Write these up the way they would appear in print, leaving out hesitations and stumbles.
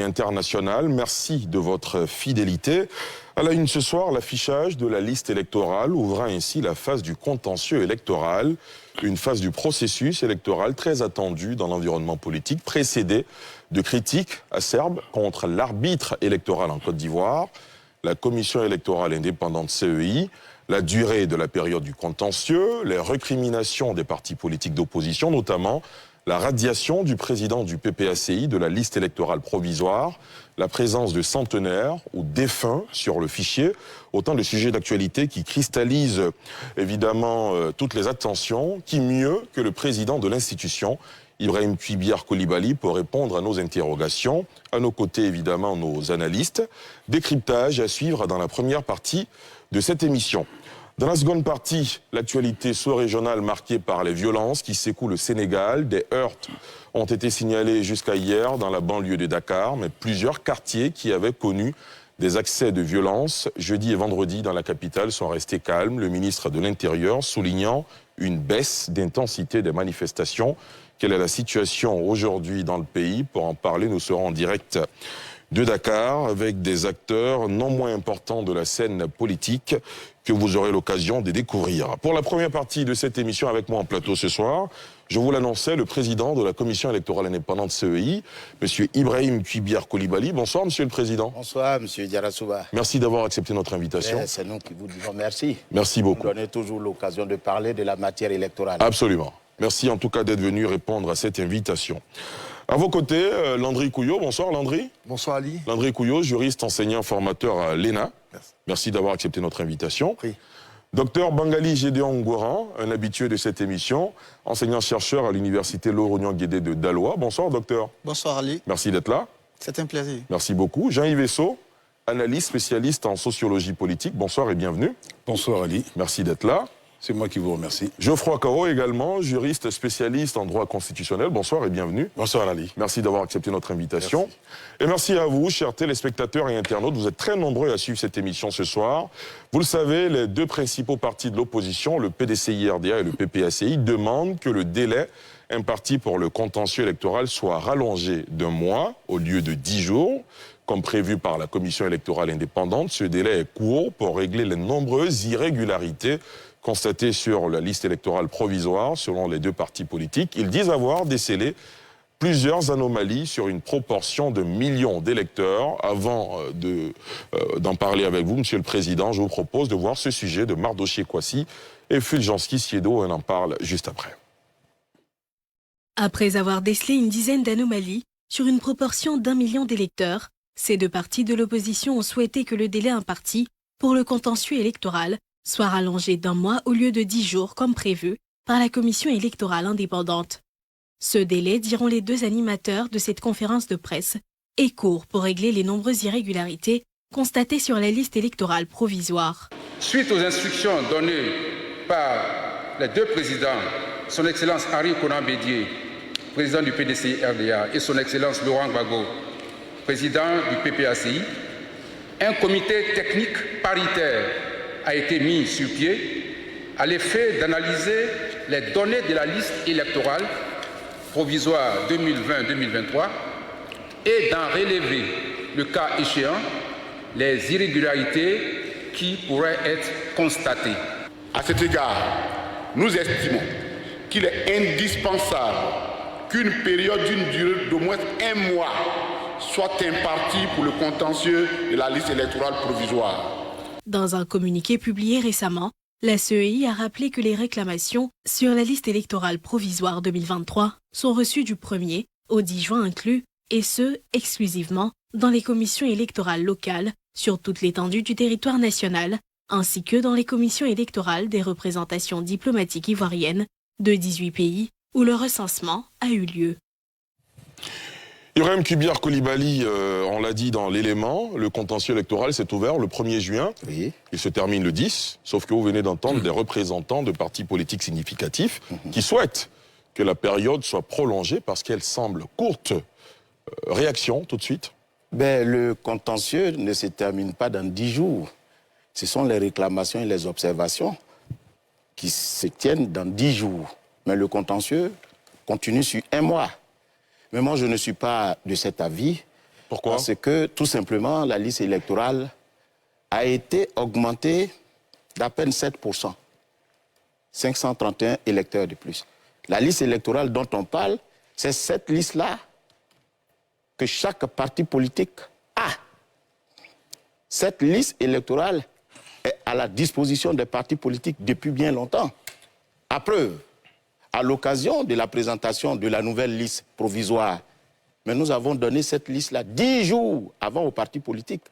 International, merci de votre fidélité. À la une ce soir, l'affichage de la liste électorale ouvrant ainsi la phase du contentieux électoral, une phase du processus électoral très attendue dans l'environnement politique, précédée de critiques acerbes contre l'arbitre électoral en Côte d'Ivoire, la commission électorale indépendante CEI, la durée de la période du contentieux, les récriminations des partis politiques d'opposition, notamment la radiation du président du PPACI de la liste électorale provisoire, la présence de centenaires ou défunts sur le fichier, autant de sujets d'actualité qui cristallisent évidemment toutes les attentions. Qui mieux que le président de l'institution, Ibrahim Kuibiar Coulibaly, pour répondre à nos interrogations. À nos côtés, évidemment, nos analystes. Décryptage à suivre dans la première partie de cette émission. Dans la seconde partie, l'actualité sous-régionale marquée par les violences qui secouent le Sénégal. Des heurts ont été signalés jusqu'à hier dans la banlieue de Dakar, mais plusieurs quartiers qui avaient connu des accès de violence jeudi et vendredi dans la capitale sont restés calmes. Le ministre de l'Intérieur soulignant une baisse d'intensité des manifestations. Quelle est la situation aujourd'hui dans le pays? Pour en parler, nous serons en direct de Dakar avec des acteurs non moins importants de la scène politique que vous aurez l'occasion de découvrir. Pour la première partie de cette émission avec moi en plateau ce soir, je vous l'annonçais, le président de la commission électorale indépendante CEI, M. Ibrahim Kuibiar Coulibaly. Bonsoir, Monsieur le Président. Bonsoir, M. Diarra-Souba. Merci d'avoir accepté notre invitation. C'est nous qui vous disons merci. Merci beaucoup. Vous donnez toujours l'occasion de parler de la matière électorale. Absolument. Merci en tout cas d'être venu répondre à cette invitation. À vos côtés, Landry Couillot. Bonsoir, Landry. Bonsoir, Ali. Landry Couillot, juriste, enseignant, formateur à l'ENA. Merci d'avoir accepté notre invitation. Oui. Docteur Bangali Gédéon Ngouran, un habitué de cette émission, enseignant-chercheur à l'université Lauragnon-Guédé de Daloa. Bonsoir, docteur. Bonsoir, Ali. Merci d'être là. C'est un plaisir. Merci beaucoup. Jean-Yves Esso, analyste spécialiste en sociologie politique. Bonsoir et bienvenue. Bonsoir, Ali. Merci d'être là. C'est moi qui vous remercie. Geoffroy Kao également, juriste spécialiste en droit constitutionnel. Bonsoir et bienvenue. Bonsoir, Ali. Merci d'avoir accepté notre invitation. Merci. Et merci à vous, chers téléspectateurs et internautes. Vous êtes très nombreux à suivre cette émission ce soir. Vous le savez, les deux principaux partis de l'opposition, le PDCI-RDA et le PPACI, demandent que le délai imparti pour le contentieux électoral soit rallongé d'un mois au lieu de 10 jours. Comme prévu par la commission électorale indépendante, ce délai est court pour régler les nombreuses irrégularités constatées sur la liste électorale provisoire, selon les deux partis politiques. Ils disent avoir décelé plusieurs anomalies sur une proportion de millions d'électeurs. Avant d'en parler avec vous, Monsieur le Président, je vous propose de voir ce sujet de Mardoché Kwasi et Fulgenski Siedo. On en parle juste après. Après avoir décelé une dizaine d'anomalies sur une proportion d'1 million d'électeurs, ces deux partis de l'opposition ont souhaité que le délai imparti pour le contentieux électoral soit rallongé d'un mois au lieu de 10 jours comme prévu par la commission électorale indépendante. Ce délai, diront les deux animateurs de cette conférence de presse, est court pour régler les nombreuses irrégularités constatées sur la liste électorale provisoire. Suite aux instructions données par les deux présidents, son Excellence Henri Konan Bédié, président du PDCI-RDA, et son Excellence Laurent Gbagbo, président du PPACI, un comité technique paritaire a été mis sur pied à l'effet d'analyser les données de la liste électorale provisoire 2020-2023 et d'en relever, le cas échéant, les irrégularités qui pourraient être constatées. À cet égard, nous estimons qu'il est indispensable qu'une période d'une durée d'au moins 1 mois soit impartie pour le contentieux de la liste électorale provisoire. Dans un communiqué publié récemment, la CEI a rappelé que les réclamations sur la liste électorale provisoire 2023 sont reçues du 1er au 10 juin inclus, et ce, exclusivement dans les commissions électorales locales sur toute l'étendue du territoire national, ainsi que dans les commissions électorales des représentations diplomatiques ivoiriennes de 18 pays où le recensement a eu lieu. Ibrahim Kuibiar Coulibaly, on l'a dit dans l'élément, le contentieux électoral s'est ouvert le 1er juin. Oui. Il se termine le 10, sauf que vous venez d'entendre des représentants de partis politiques significatifs qui souhaitent que la période soit prolongée parce qu'elle semble courte. Réaction tout de suite? Le contentieux ne se termine pas dans 10 jours. Ce sont les réclamations et les observations qui se tiennent dans 10 jours. Mais le contentieux continue sur 1 mois. Mais moi, je ne suis pas de cet avis. Pourquoi? Parce que, tout simplement, la liste électorale a été augmentée d'à peine 7%. 531 électeurs de plus. La liste électorale dont on parle, c'est cette liste-là que chaque parti politique a. Cette liste électorale est à la disposition des partis politiques depuis bien longtemps. À preuve, à l'occasion de la présentation de la nouvelle liste provisoire, mais nous avons donné cette liste-là 10 jours avant aux partis politiques.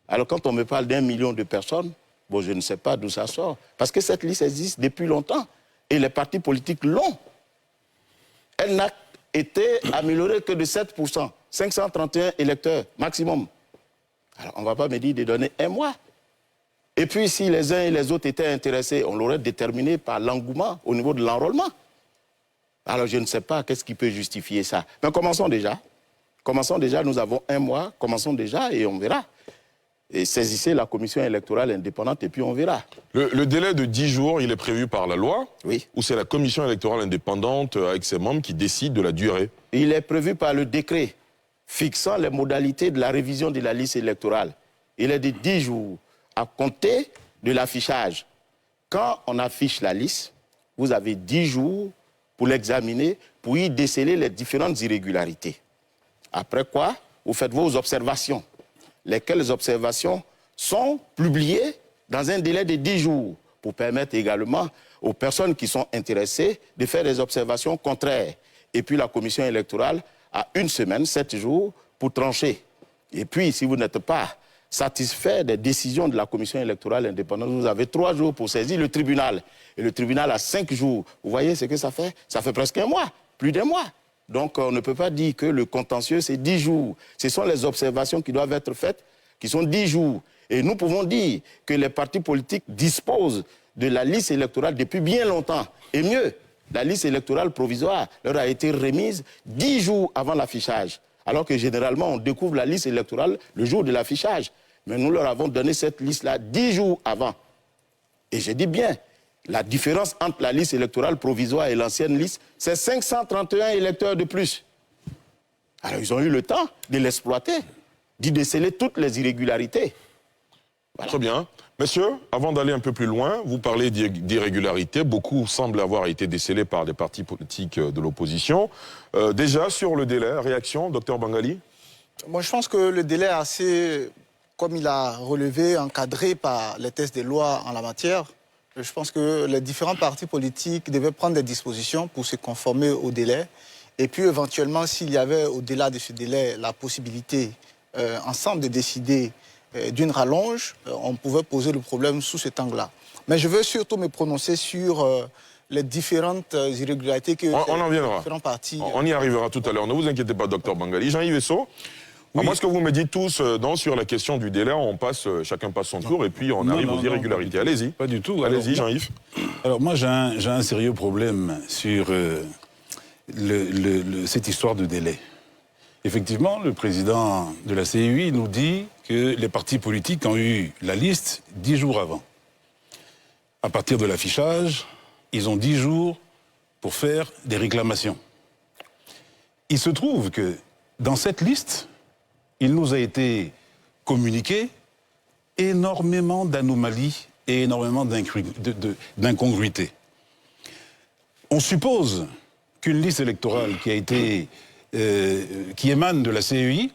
Alors quand on me parle d'1 million de personnes, bon, je ne sais pas d'où ça sort, parce que cette liste existe depuis longtemps et les partis politiques l'ont. Elle n'a été améliorée que de 7%, 531 électeurs maximum. Alors on ne va pas me dire de donner un mois. Et puis si les uns et les autres étaient intéressés, on l'aurait déterminé par l'engouement au niveau de l'enrôlement. Alors je ne sais pas qu'est-ce qui peut justifier ça. Mais commençons déjà. Commençons déjà, nous avons un mois, commençons déjà et on verra. Et saisissez la commission électorale indépendante et puis on verra. Le délai de 10 jours, il est prévu par la loi? Oui. Ou c'est la commission électorale indépendante avec ses membres qui décide de la durée? Il est prévu par le décret fixant les modalités de la révision de la liste électorale. Il est de 10 jours à compter de l'affichage. Quand on affiche la liste, vous avez 10 jours pour l'examiner, pour y déceler les différentes irrégularités. Après quoi, vous faites vos observations, lesquelles observations sont publiées dans un délai de 10 jours pour permettre également aux personnes qui sont intéressées de faire des observations contraires. Et puis la commission électorale a 1 semaine, 7 jours pour trancher. Et puis si vous n'êtes pas satisfait des décisions de la commission électorale indépendante, vous avez 3 jours pour saisir le tribunal. Et le tribunal a 5 jours. Vous voyez ce que ça fait? Ça fait presque un mois, plus d'un mois. Donc on ne peut pas dire que le contentieux c'est 10 jours. Ce sont les observations qui doivent être faites, qui sont 10 jours. Et nous pouvons dire que les partis politiques disposent de la liste électorale depuis bien longtemps. Et mieux, la liste électorale provisoire leur a été remise 10 jours avant l'affichage. Alors que généralement, on découvre la liste électorale le jour de l'affichage. Mais nous leur avons donné cette liste-là 10 jours avant. Et je dis bien, la différence entre la liste électorale provisoire et l'ancienne liste, c'est 531 électeurs de plus. Alors ils ont eu le temps de l'exploiter, d'y déceler toutes les irrégularités. Voilà. Très bien. Messieurs, avant d'aller un peu plus loin, vous parlez d'irrégularités. Beaucoup semblent avoir été décelés par des partis politiques de l'opposition. Déjà, sur le délai, réaction, docteur Bangali? Moi, je pense que le délai est assez, comme il a relevé, encadré par les textes de loi en la matière. Je pense que les différents partis politiques devaient prendre des dispositions pour se conformer au délai. Et puis, éventuellement, s'il y avait, au-delà de ce délai, la possibilité, ensemble, de décider d'une rallonge, on pouvait poser le problème sous cet angle-là. Mais je veux surtout me prononcer sur les différentes irrégularités que on en viendra. différents partis... On y arrivera tout à l'heure. Ne vous inquiétez pas, docteur Bangali. Jean-Yves Esso, oui. Moi, ce que vous me dites tous sur la question du délai, on passe, chacun passe son tour et puis on arrive aux irrégularités. Allez-y. Pas du tout. Allez-y, Jean-Yves. Alors moi, j'ai un sérieux problème sur cette histoire de délai. Effectivement, le président de la CEI nous dit que les partis politiques ont eu la liste 10 jours avant. À partir de l'affichage, ils ont 10 jours pour faire des réclamations. Il se trouve que dans cette liste, il nous a été communiqué énormément d'anomalies et énormément d'incongruités. On suppose qu'une liste électorale qui a été... qui émane de la CEI,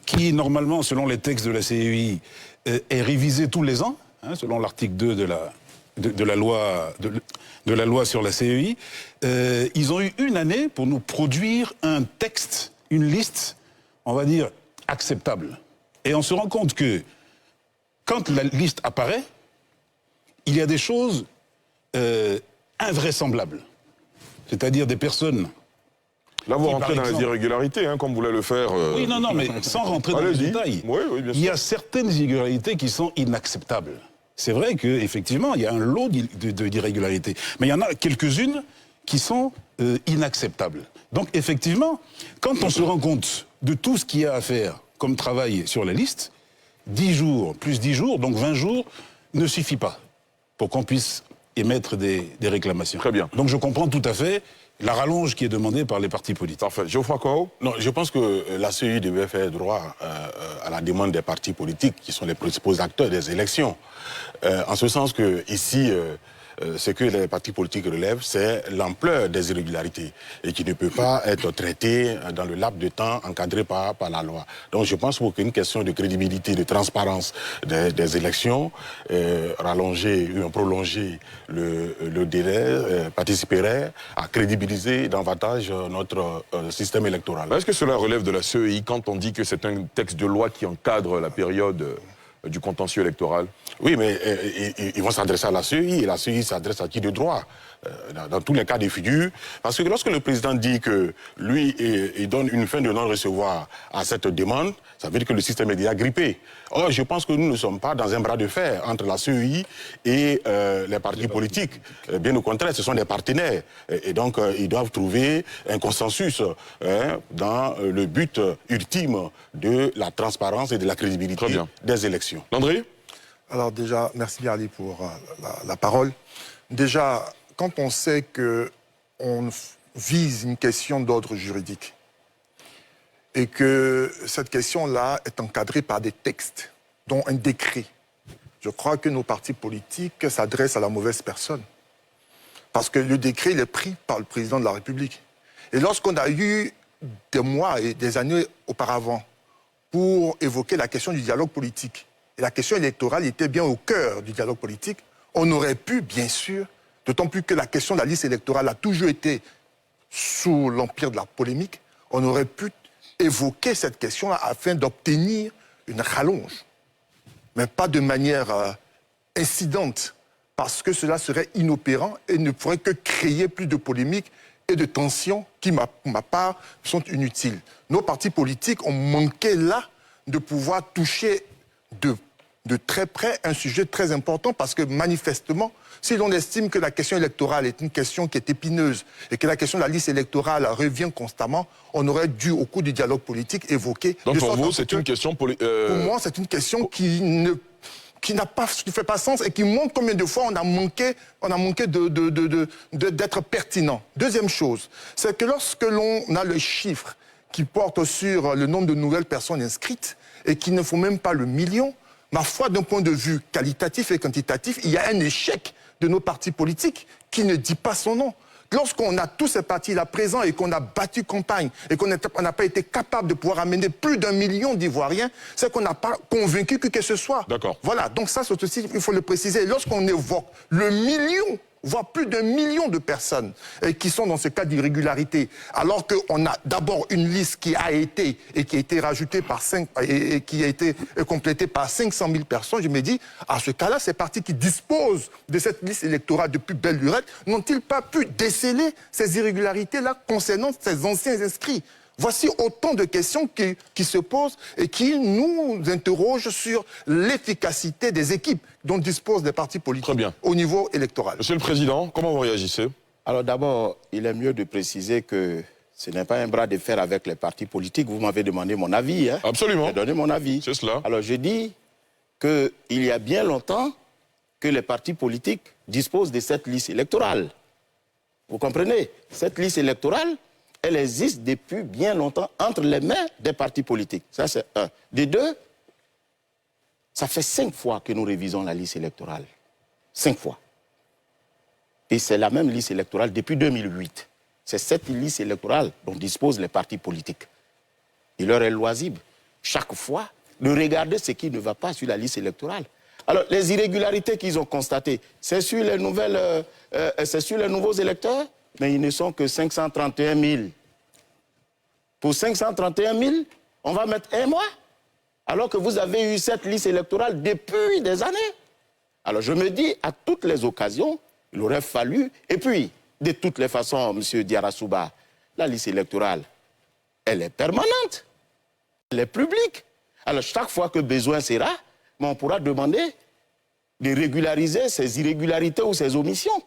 qui normalement, selon les textes de la CEI, est révisée tous les ans, hein, selon l'article 2 de la loi sur la CEI, ils ont eu 1 année pour nous produire un texte, une liste, on va dire, acceptable. Et on se rend compte que, quand la liste apparaît, il y a des choses invraisemblables. C'est-à-dire des personnes... Là, vous rentrez dans les irrégularités, hein, comme vous voulez le faire. Oui, non, mais sans rentrer dans les détails. Oui, bien sûr. Il y a certaines irrégularités qui sont inacceptables. C'est vrai qu'effectivement, il y a un lot d'irrégularités. Mais il y en a quelques-unes qui sont inacceptables. Donc, effectivement, quand on se rend compte de tout ce qu'il y a à faire comme travail sur la liste, 10 jours, plus 10 jours, donc 20 jours, ne suffit pas pour qu'on puisse émettre des réclamations. Très bien. Donc, je comprends tout à fait la rallonge qui est demandée par les partis politiques. Parfait. Geoffroy Kao? Non, je pense que la CEI devait faire droit à la demande des partis politiques qui sont les principaux acteurs des élections. En ce sens que ici, ce que les partis politiques relèvent, c'est l'ampleur des irrégularités et qui ne peut pas être traité dans le laps de temps encadré par la loi. Donc je pense qu'une question de crédibilité, de transparence des élections, rallonger ou prolonger le délai participerait à crédibiliser davantage notre système électoral. Est-ce que cela relève de la CEI quand on dit que c'est un texte de loi qui encadre la période du contentieux électoral? Oui, mais ils vont s'adresser à la CEI, et la CEI s'adresse à qui de droit, dans tous les cas de figure. Parce que lorsque le président dit que lui, il donne une fin de non-recevoir à cette demande, ça veut dire que le système est déjà grippé. Or, je pense que nous ne sommes pas dans un bras de fer entre la CEI et les partis politiques. Bien au contraire, ce sont des partenaires. Et donc, ils doivent trouver un consensus dans le but ultime de la transparence et de la crédibilité des élections. Landry? Alors déjà, merci bien Ali pour la parole. Déjà, quand on sait qu'on vise une question d'ordre juridique et que cette question-là est encadrée par des textes, dont un décret, je crois que nos partis politiques s'adressent à la mauvaise personne. Parce que le décret, il est pris par le président de la République. Et lorsqu'on a eu des mois et des années auparavant pour évoquer la question du dialogue politique, et la question électorale était bien au cœur du dialogue politique, on aurait pu, bien sûr, d'autant plus que la question de la liste électorale a toujours été sous l'empire de la polémique, on aurait pu évoquer cette question afin d'obtenir une rallonge, mais pas de manière incidente, parce que cela serait inopérant et ne pourrait que créer plus de polémiques et de tensions qui, pour ma part, sont inutiles. Nos partis politiques ont manqué là de pouvoir toucher de très près un sujet très important parce que manifestement, si l'on estime que la question électorale est une question qui est épineuse et que la question de la liste électorale revient constamment, on aurait dû, au cours du dialogue politique, évoquer... Donc pour vous, c'est une question... Pour moi, c'est une question qui ne fait pas sens et qui montre combien de fois on a manqué d'être pertinent. Deuxième chose, c'est que lorsque l'on a le chiffre qui porte sur le nombre de nouvelles personnes inscrites et qui ne font même pas le million, ma foi, d'un point de vue qualitatif et quantitatif, il y a un échec de nos partis politiques qui ne dit pas son nom. Lorsqu'on a tous ces partis-là présents et qu'on a battu campagne et qu'on n'a pas été capable de pouvoir amener plus d'1 million d'Ivoiriens, c'est qu'on n'a pas convaincu que ce soit. D'accord. Voilà, donc ça, c'est aussi, il faut le préciser. Lorsqu'on évoque le million, voire plus d'1 million de personnes qui sont dans ce cas d'irrégularité, alors qu'on a d'abord une liste qui a été rajoutée par et qui a été complétée par 500 000 personnes, je me dis, à ce cas-là, ces partis qui disposent de cette liste électorale depuis belle lurette, n'ont-ils pas pu déceler ces irrégularités-là concernant ces anciens inscrits? Voici autant de questions qui se posent et qui nous interrogent sur l'efficacité des équipes dont disposent les partis politiques au niveau électoral. Monsieur le Président, comment vous réagissez? Alors d'abord, il est mieux de préciser que ce n'est pas un bras de fer avec les partis politiques. Vous m'avez demandé mon avis. Hein? Absolument. J'ai donné mon avis. C'est cela. Alors je dis qu'il y a bien longtemps que les partis politiques disposent de cette liste électorale. Vous comprenez? Cette liste électorale, elle existe depuis bien longtemps entre les mains des partis politiques. Ça, c'est un. De deux, ça fait 5 fois que nous révisons la liste électorale. 5 fois. Et c'est la même liste électorale depuis 2008. C'est cette liste électorale dont disposent les partis politiques. Il leur est loisible, chaque fois, de regarder ce qui ne va pas sur la liste électorale. Alors, les irrégularités qu'ils ont constatées, c'est sur les nouveaux électeurs, mais ils ne sont que 531 000. Pour 531 000, on va mettre 1 mois, alors que vous avez eu cette liste électorale depuis des années. Alors je me dis, à toutes les occasions, il aurait fallu... Et puis, de toutes les façons, M. Diarra-Souba, la liste électorale, elle est permanente, elle est publique. Alors chaque fois que besoin sera, on pourra demander de régulariser ces irrégularités ou ces omissions.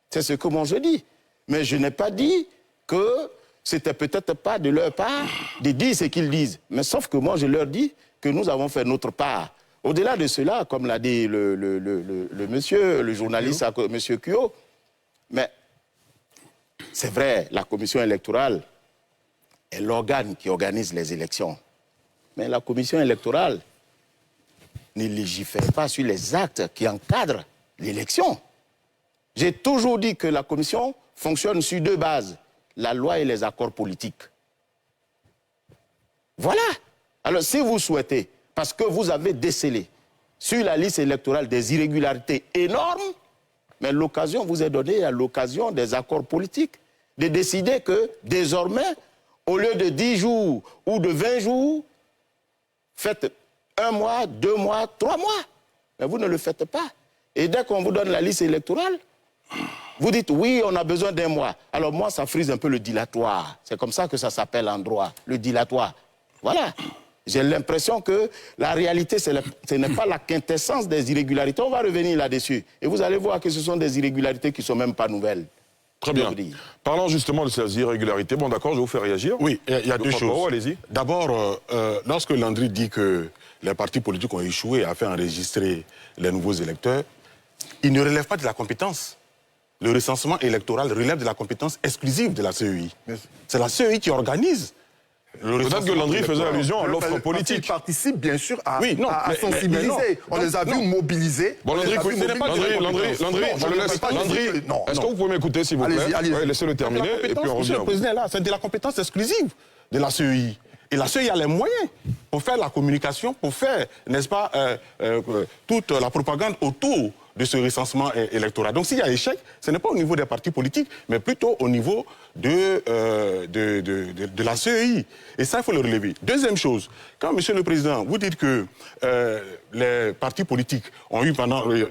C'est ce que moi je dis. Mais je n'ai pas dit que c'était peut-être pas de leur part de dire ce qu'ils disent. Mais sauf que moi, je leur dis que nous avons fait notre part. Au-delà de cela, comme l'a dit le monsieur, le journaliste, monsieur Kyo, mais C'est vrai, la commission électorale est l'organe qui organise les élections. Mais la commission électorale ne légifère pas sur les actes qui encadrent l'élection. J'ai toujours dit que la commission fonctionne sur 2 bases, la loi et les accords politiques. Voilà. Alors si vous souhaitez, parce que vous avez décelé sur la liste électorale des irrégularités énormes, mais l'occasion vous est donnée à l'occasion des accords politiques de décider que désormais, au lieu de 10 jours ou de 20 jours, faites 1 mois, 2 mois, 3 mois. Mais vous ne le faites pas. Et dès qu'on vous donne la liste électorale, vous dites oui, on a besoin d'1 mois. Alors moi, ça frise un peu le dilatoire. C'est comme ça que ça s'appelle en droit, le dilatoire. Voilà. J'ai l'impression que la réalité, ce n'est pas la quintessence des irrégularités. On va revenir là-dessus. Et vous allez voir que ce sont des irrégularités qui ne sont même pas nouvelles. Très bien. Parlons justement de ces irrégularités. Bon, d'accord, je vais vous faire réagir. Oui, il y a 2 choses. Allez-y. D'abord, lorsque Landry dit que les partis politiques ont échoué à faire enregistrer les nouveaux électeurs, il ne relève pas de la compétence. Le recensement électoral relève de la compétence exclusive de la CEI. C'est la CEI qui organise. Peut-être que Landry faisait allusion à l'offre politique. Ils participent bien sûr à, oui, non, à sensibiliser. On les a vus mobiliser. Bon, Landry, est-ce que vous pouvez m'écouter, s'il vous plaît? Allez-y. Laissez-le terminer, et puis on revient. Le président est là, c'est de la compétence exclusive de la CEI. Et la CEI a les moyens pour faire la communication, pour faire, n'est-ce pas, toute la propagande autour de ce recensement électoral. Donc s'il y a échec, ce n'est pas au niveau des partis politiques, mais plutôt au niveau de la CEI. Et ça, il faut le relever. Deuxième chose, quand, Monsieur le Président, vous dites que les partis politiques ont eu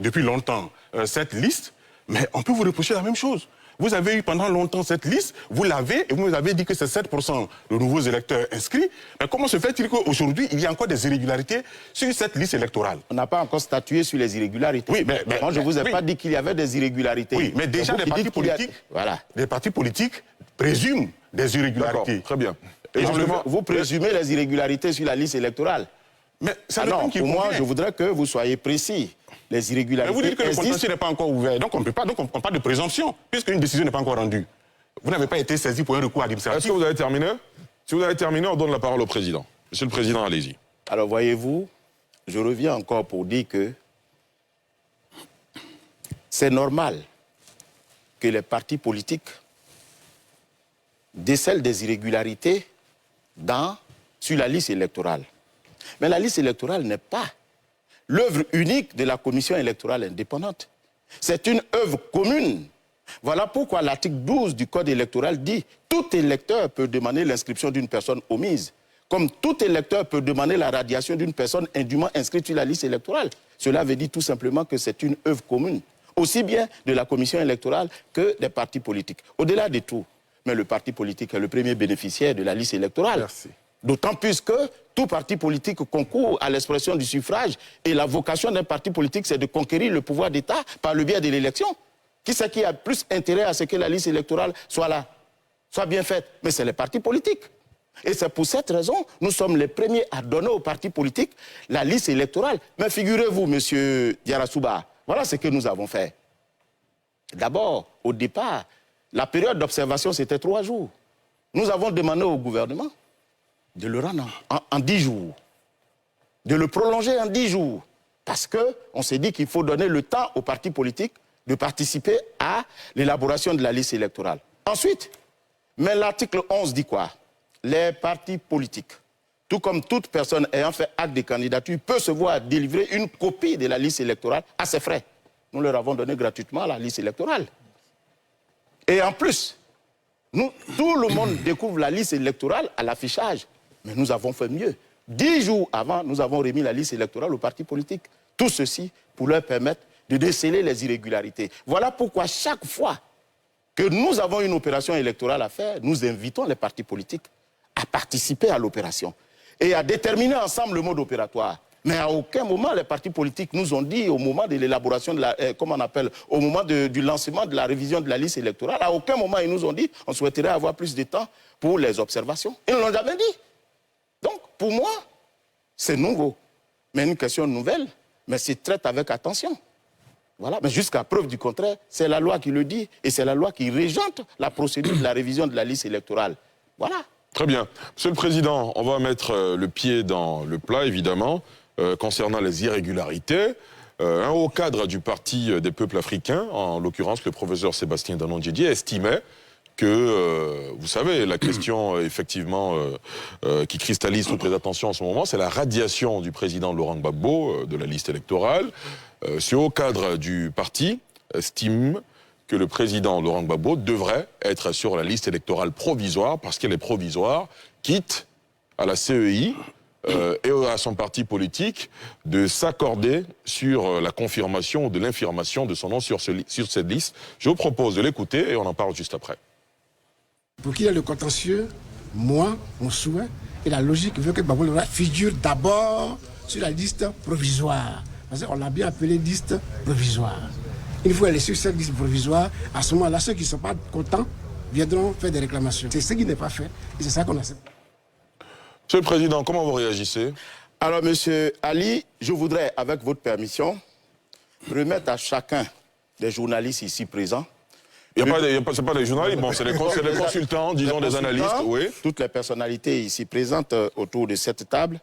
depuis longtemps cette liste, mais on peut vous reprocher la même chose. Vous avez eu pendant longtemps cette liste, vous l'avez, et vous nous avez dit que c'est 7% de nouveaux électeurs inscrits. Mais comment se fait-il qu'aujourd'hui, il y a encore des irrégularités sur cette liste électorale? On n'a pas encore statué sur les irrégularités. Oui, mais moi, je ne vous ai pas dit qu'il y avait des irrégularités. Oui, mais déjà, les partis politiques présument des irrégularités. Très bien. Et vous présumez les irrégularités sur la liste électorale. Mais non, pour moi, je voudrais que vous soyez précis. Les irrégularités. Mais vous dites que le contentieux n'est pas encore ouvert, donc on peut pas, donc on parle de présomption, puisqu'une décision n'est pas encore rendue. Vous n'avez pas été saisi pour un recours administratif. Est-ce que vous avez terminé? Si vous avez terminé, on donne la parole au président. Monsieur le Président, allez-y. Alors voyez-vous, je reviens encore pour dire que c'est normal que les partis politiques décèlent des irrégularités sur la liste électorale. Mais la liste électorale n'est pas l'œuvre unique de la commission électorale indépendante. C'est une œuvre commune. Voilà pourquoi l'article 12 du Code électoral dit « Tout électeur peut demander l'inscription d'une personne omise, comme tout électeur peut demander la radiation d'une personne indûment inscrite sur la liste électorale. » Cela veut dire tout simplement que c'est une œuvre commune, aussi bien de la commission électorale que des partis politiques. Au-delà de tout, mais le parti politique est le premier bénéficiaire de la liste électorale. Merci. D'autant plus que tout parti politique concourt à l'expression du suffrage et la vocation d'un parti politique, c'est de conquérir le pouvoir d'État par le biais de l'élection. Qui c'est qui a plus intérêt à ce que la liste électorale soit là, soit bien faite? Mais c'est les partis politiques. Et c'est pour cette raison, nous sommes les premiers à donner aux partis politiques la liste électorale. Mais figurez-vous, monsieur Diarra-Souba, voilà ce que nous avons fait. D'abord, au départ, la période d'observation, c'était 3 jours. Nous avons demandé au gouvernement de le rendre en 10 jours, de le prolonger en 10 jours, parce qu'on s'est dit qu'il faut donner le temps aux partis politiques de participer à l'élaboration de la liste électorale. Ensuite, mais l'article 11 dit quoi? Les partis politiques, tout comme toute personne ayant fait acte de candidature, peut se voir délivrer une copie de la liste électorale à ses frais. Nous leur avons donné gratuitement la liste électorale. Et en plus, tout le monde découvre la liste électorale à l'affichage. Mais nous avons fait mieux. 10 jours avant, nous avons remis la liste électorale aux partis politiques. Tout ceci pour leur permettre de déceler les irrégularités. Voilà pourquoi chaque fois que nous avons une opération électorale à faire, nous invitons les partis politiques à participer à l'opération et à déterminer ensemble le mode opératoire. Mais à aucun moment, les partis politiques nous ont dit, au moment de l'élaboration de la... au moment du lancement de la révision de la liste électorale, à aucun moment, ils nous ont dit on souhaiterait avoir plus de temps pour les observations. Ils ne l'ont jamais dit. Donc, pour moi, c'est nouveau. Mais une question nouvelle, mais c'est traite avec attention. Voilà, mais jusqu'à preuve du contraire, c'est la loi qui le dit et c'est la loi qui régente la procédure de la révision de la liste électorale. Voilà. Très bien. Monsieur le Président, on va mettre le pied dans le plat, évidemment, concernant les irrégularités. Un haut cadre du Parti des peuples africains, en l'occurrence le professeur Sébastien Danon-Didier, estimait que, vous savez, la question effectivement qui cristallise toutes les attentions en ce moment, c'est la radiation du président Laurent Gbagbo de la liste électorale. Ce haut cadre du parti estime que le président Laurent Gbagbo devrait être sur la liste électorale provisoire, parce qu'elle est provisoire, quitte à la CEI et à son parti politique de s'accorder sur la confirmation ou de l'infirmation de son nom sur cette liste. Je vous propose de l'écouter et on en parle juste après. Pour qu'il y ait le contentieux, moi, mon souhait et la logique veut que Gbagbo figure d'abord sur la liste provisoire. Parce qu'on l'a bien appelé liste provisoire. Il faut aller sur cette liste provisoire. À ce moment-là, ceux qui ne sont pas contents viendront faire des réclamations. C'est ce qui n'est pas fait et c'est ça qu'on accepte. Monsieur le Président, comment vous réagissez? Alors, Monsieur Ali, je voudrais, avec votre permission, remettre à chacun des journalistes ici présents. Ce n'est pas des journalistes, bon, c'est les consultants, disons des analystes, oui. Toutes les personnalités ici présentes autour de cette table,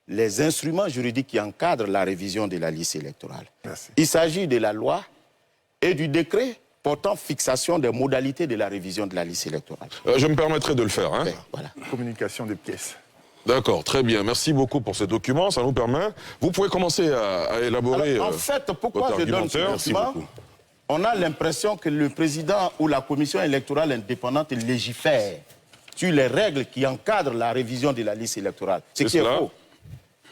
les instruments juridiques qui encadrent la révision de la liste électorale. Merci. Il s'agit de la loi et du décret portant fixation des modalités de la révision de la liste électorale. Je me permettrai de le faire. Hein. Voilà. Communication des pièces. D'accord, très bien. Merci beaucoup pour ces documents, ça nous permet. Vous pouvez commencer à élaborer. Alors, en fait, pourquoi je donne ce document? On a l'impression que le président ou la commission électorale indépendante légifère sur les règles qui encadrent la révision de la liste électorale. Ce qui est faux.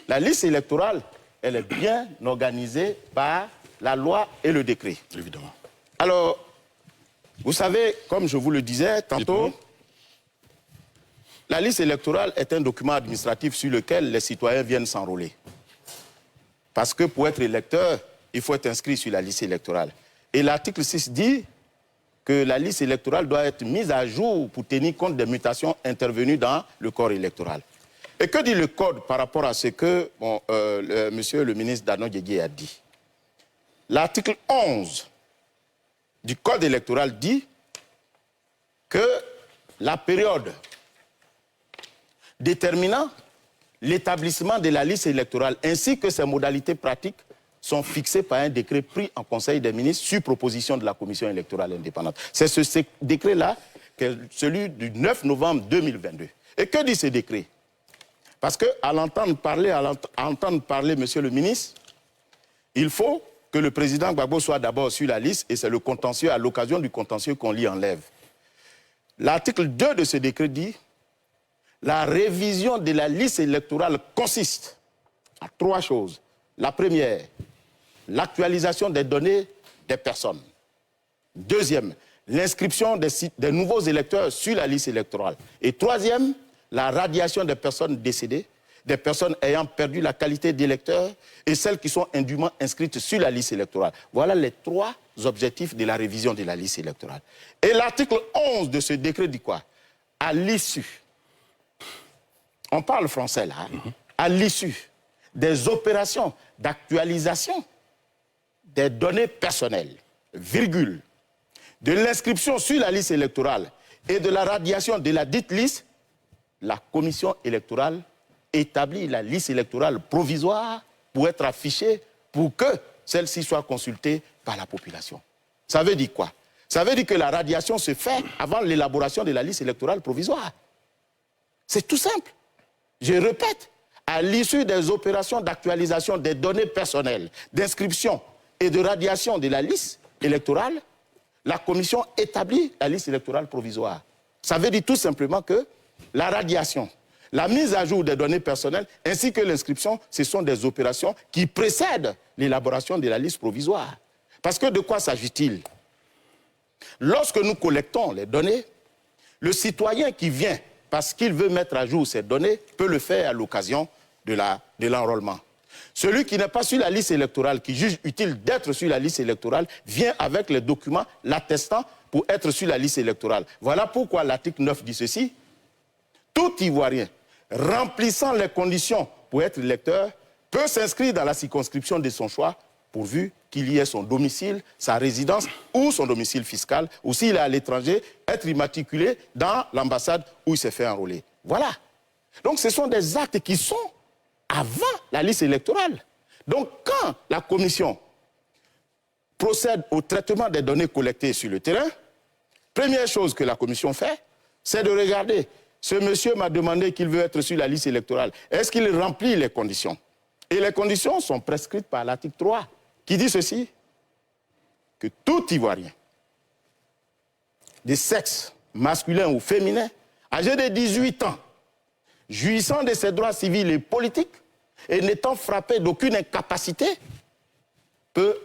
La liste électorale, elle est bien organisée par la loi et le décret. Évidemment. Alors, vous savez, comme je vous le disais tantôt, la liste électorale est un document administratif sur lequel les citoyens viennent s'enrôler. Parce que pour être électeur, il faut être inscrit sur la liste électorale. Et l'article 6 dit que la liste électorale doit être mise à jour pour tenir compte des mutations intervenues dans le corps électoral. Et que dit le Code par rapport à ce que monsieur le ministre Danon-Didier a dit? L'article 11 du Code électoral dit que la période déterminant l'établissement de la liste électorale ainsi que ses modalités pratiques sont fixées par un décret pris en Conseil des ministres sur proposition de la Commission électorale indépendante. C'est ce décret-là, celui du 9 novembre 2022. Et que dit ce décret? Parce qu'à l'entendre parler, monsieur le ministre, il faut que le président Gbagbo soit d'abord sur la liste et c'est le contentieux, à l'occasion du contentieux qu'on l'y enlève. L'article 2 de ce décret dit la révision de la liste électorale consiste à 3 choses. La première, l'actualisation des données des personnes. Deuxième, l'inscription des nouveaux électeurs sur la liste électorale. Et troisième, la radiation des personnes décédées, des personnes ayant perdu la qualité d'électeur et celles qui sont indûment inscrites sur la liste électorale. Voilà les 3 objectifs de la révision de la liste électorale. Et l'article 11 de ce décret dit quoi? À l'issue, on parle français là, à l'issue des opérations d'actualisation des données personnelles, virgule, de l'inscription sur la liste électorale et de la radiation de la dite liste, la commission électorale établit la liste électorale provisoire pour être affichée pour que celle-ci soit consultée par la population. Ça veut dire quoi? Ça veut dire que la radiation se fait avant l'élaboration de la liste électorale provisoire. C'est tout simple. Je répète, à l'issue des opérations d'actualisation des données personnelles, d'inscription et de radiation de la liste électorale, la commission établit la liste électorale provisoire. Ça veut dire tout simplement que la radiation, la mise à jour des données personnelles ainsi que l'inscription, ce sont des opérations qui précèdent l'élaboration de la liste provisoire. Parce que de quoi s'agit-il? Lorsque nous collectons les données, le citoyen qui vient parce qu'il veut mettre à jour ces données peut le faire à l'occasion de l'enrôlement. Celui qui n'est pas sur la liste électorale, qui juge utile d'être sur la liste électorale, vient avec les documents l'attestant pour être sur la liste électorale. Voilà pourquoi l'article 9 dit ceci. Tout Ivoirien remplissant les conditions pour être électeur peut s'inscrire dans la circonscription de son choix pourvu qu'il y ait son domicile, sa résidence ou son domicile fiscal, ou s'il est à l'étranger, être immatriculé dans l'ambassade où il s'est fait enrôler. Voilà. Donc ce sont des actes qui sont avant la liste électorale. Donc quand la commission procède au traitement des données collectées sur le terrain, première chose que la commission fait, c'est de regarder. Ce monsieur m'a demandé qu'il veut être sur la liste électorale. Est-ce qu'il remplit les conditions? Et les conditions sont prescrites par l'article 3, qui dit ceci, que tout Ivoirien, de sexe masculin ou féminin, âgé de 18 ans, jouissant de ses droits civils et politiques, et n'étant frappé d'aucune incapacité, peut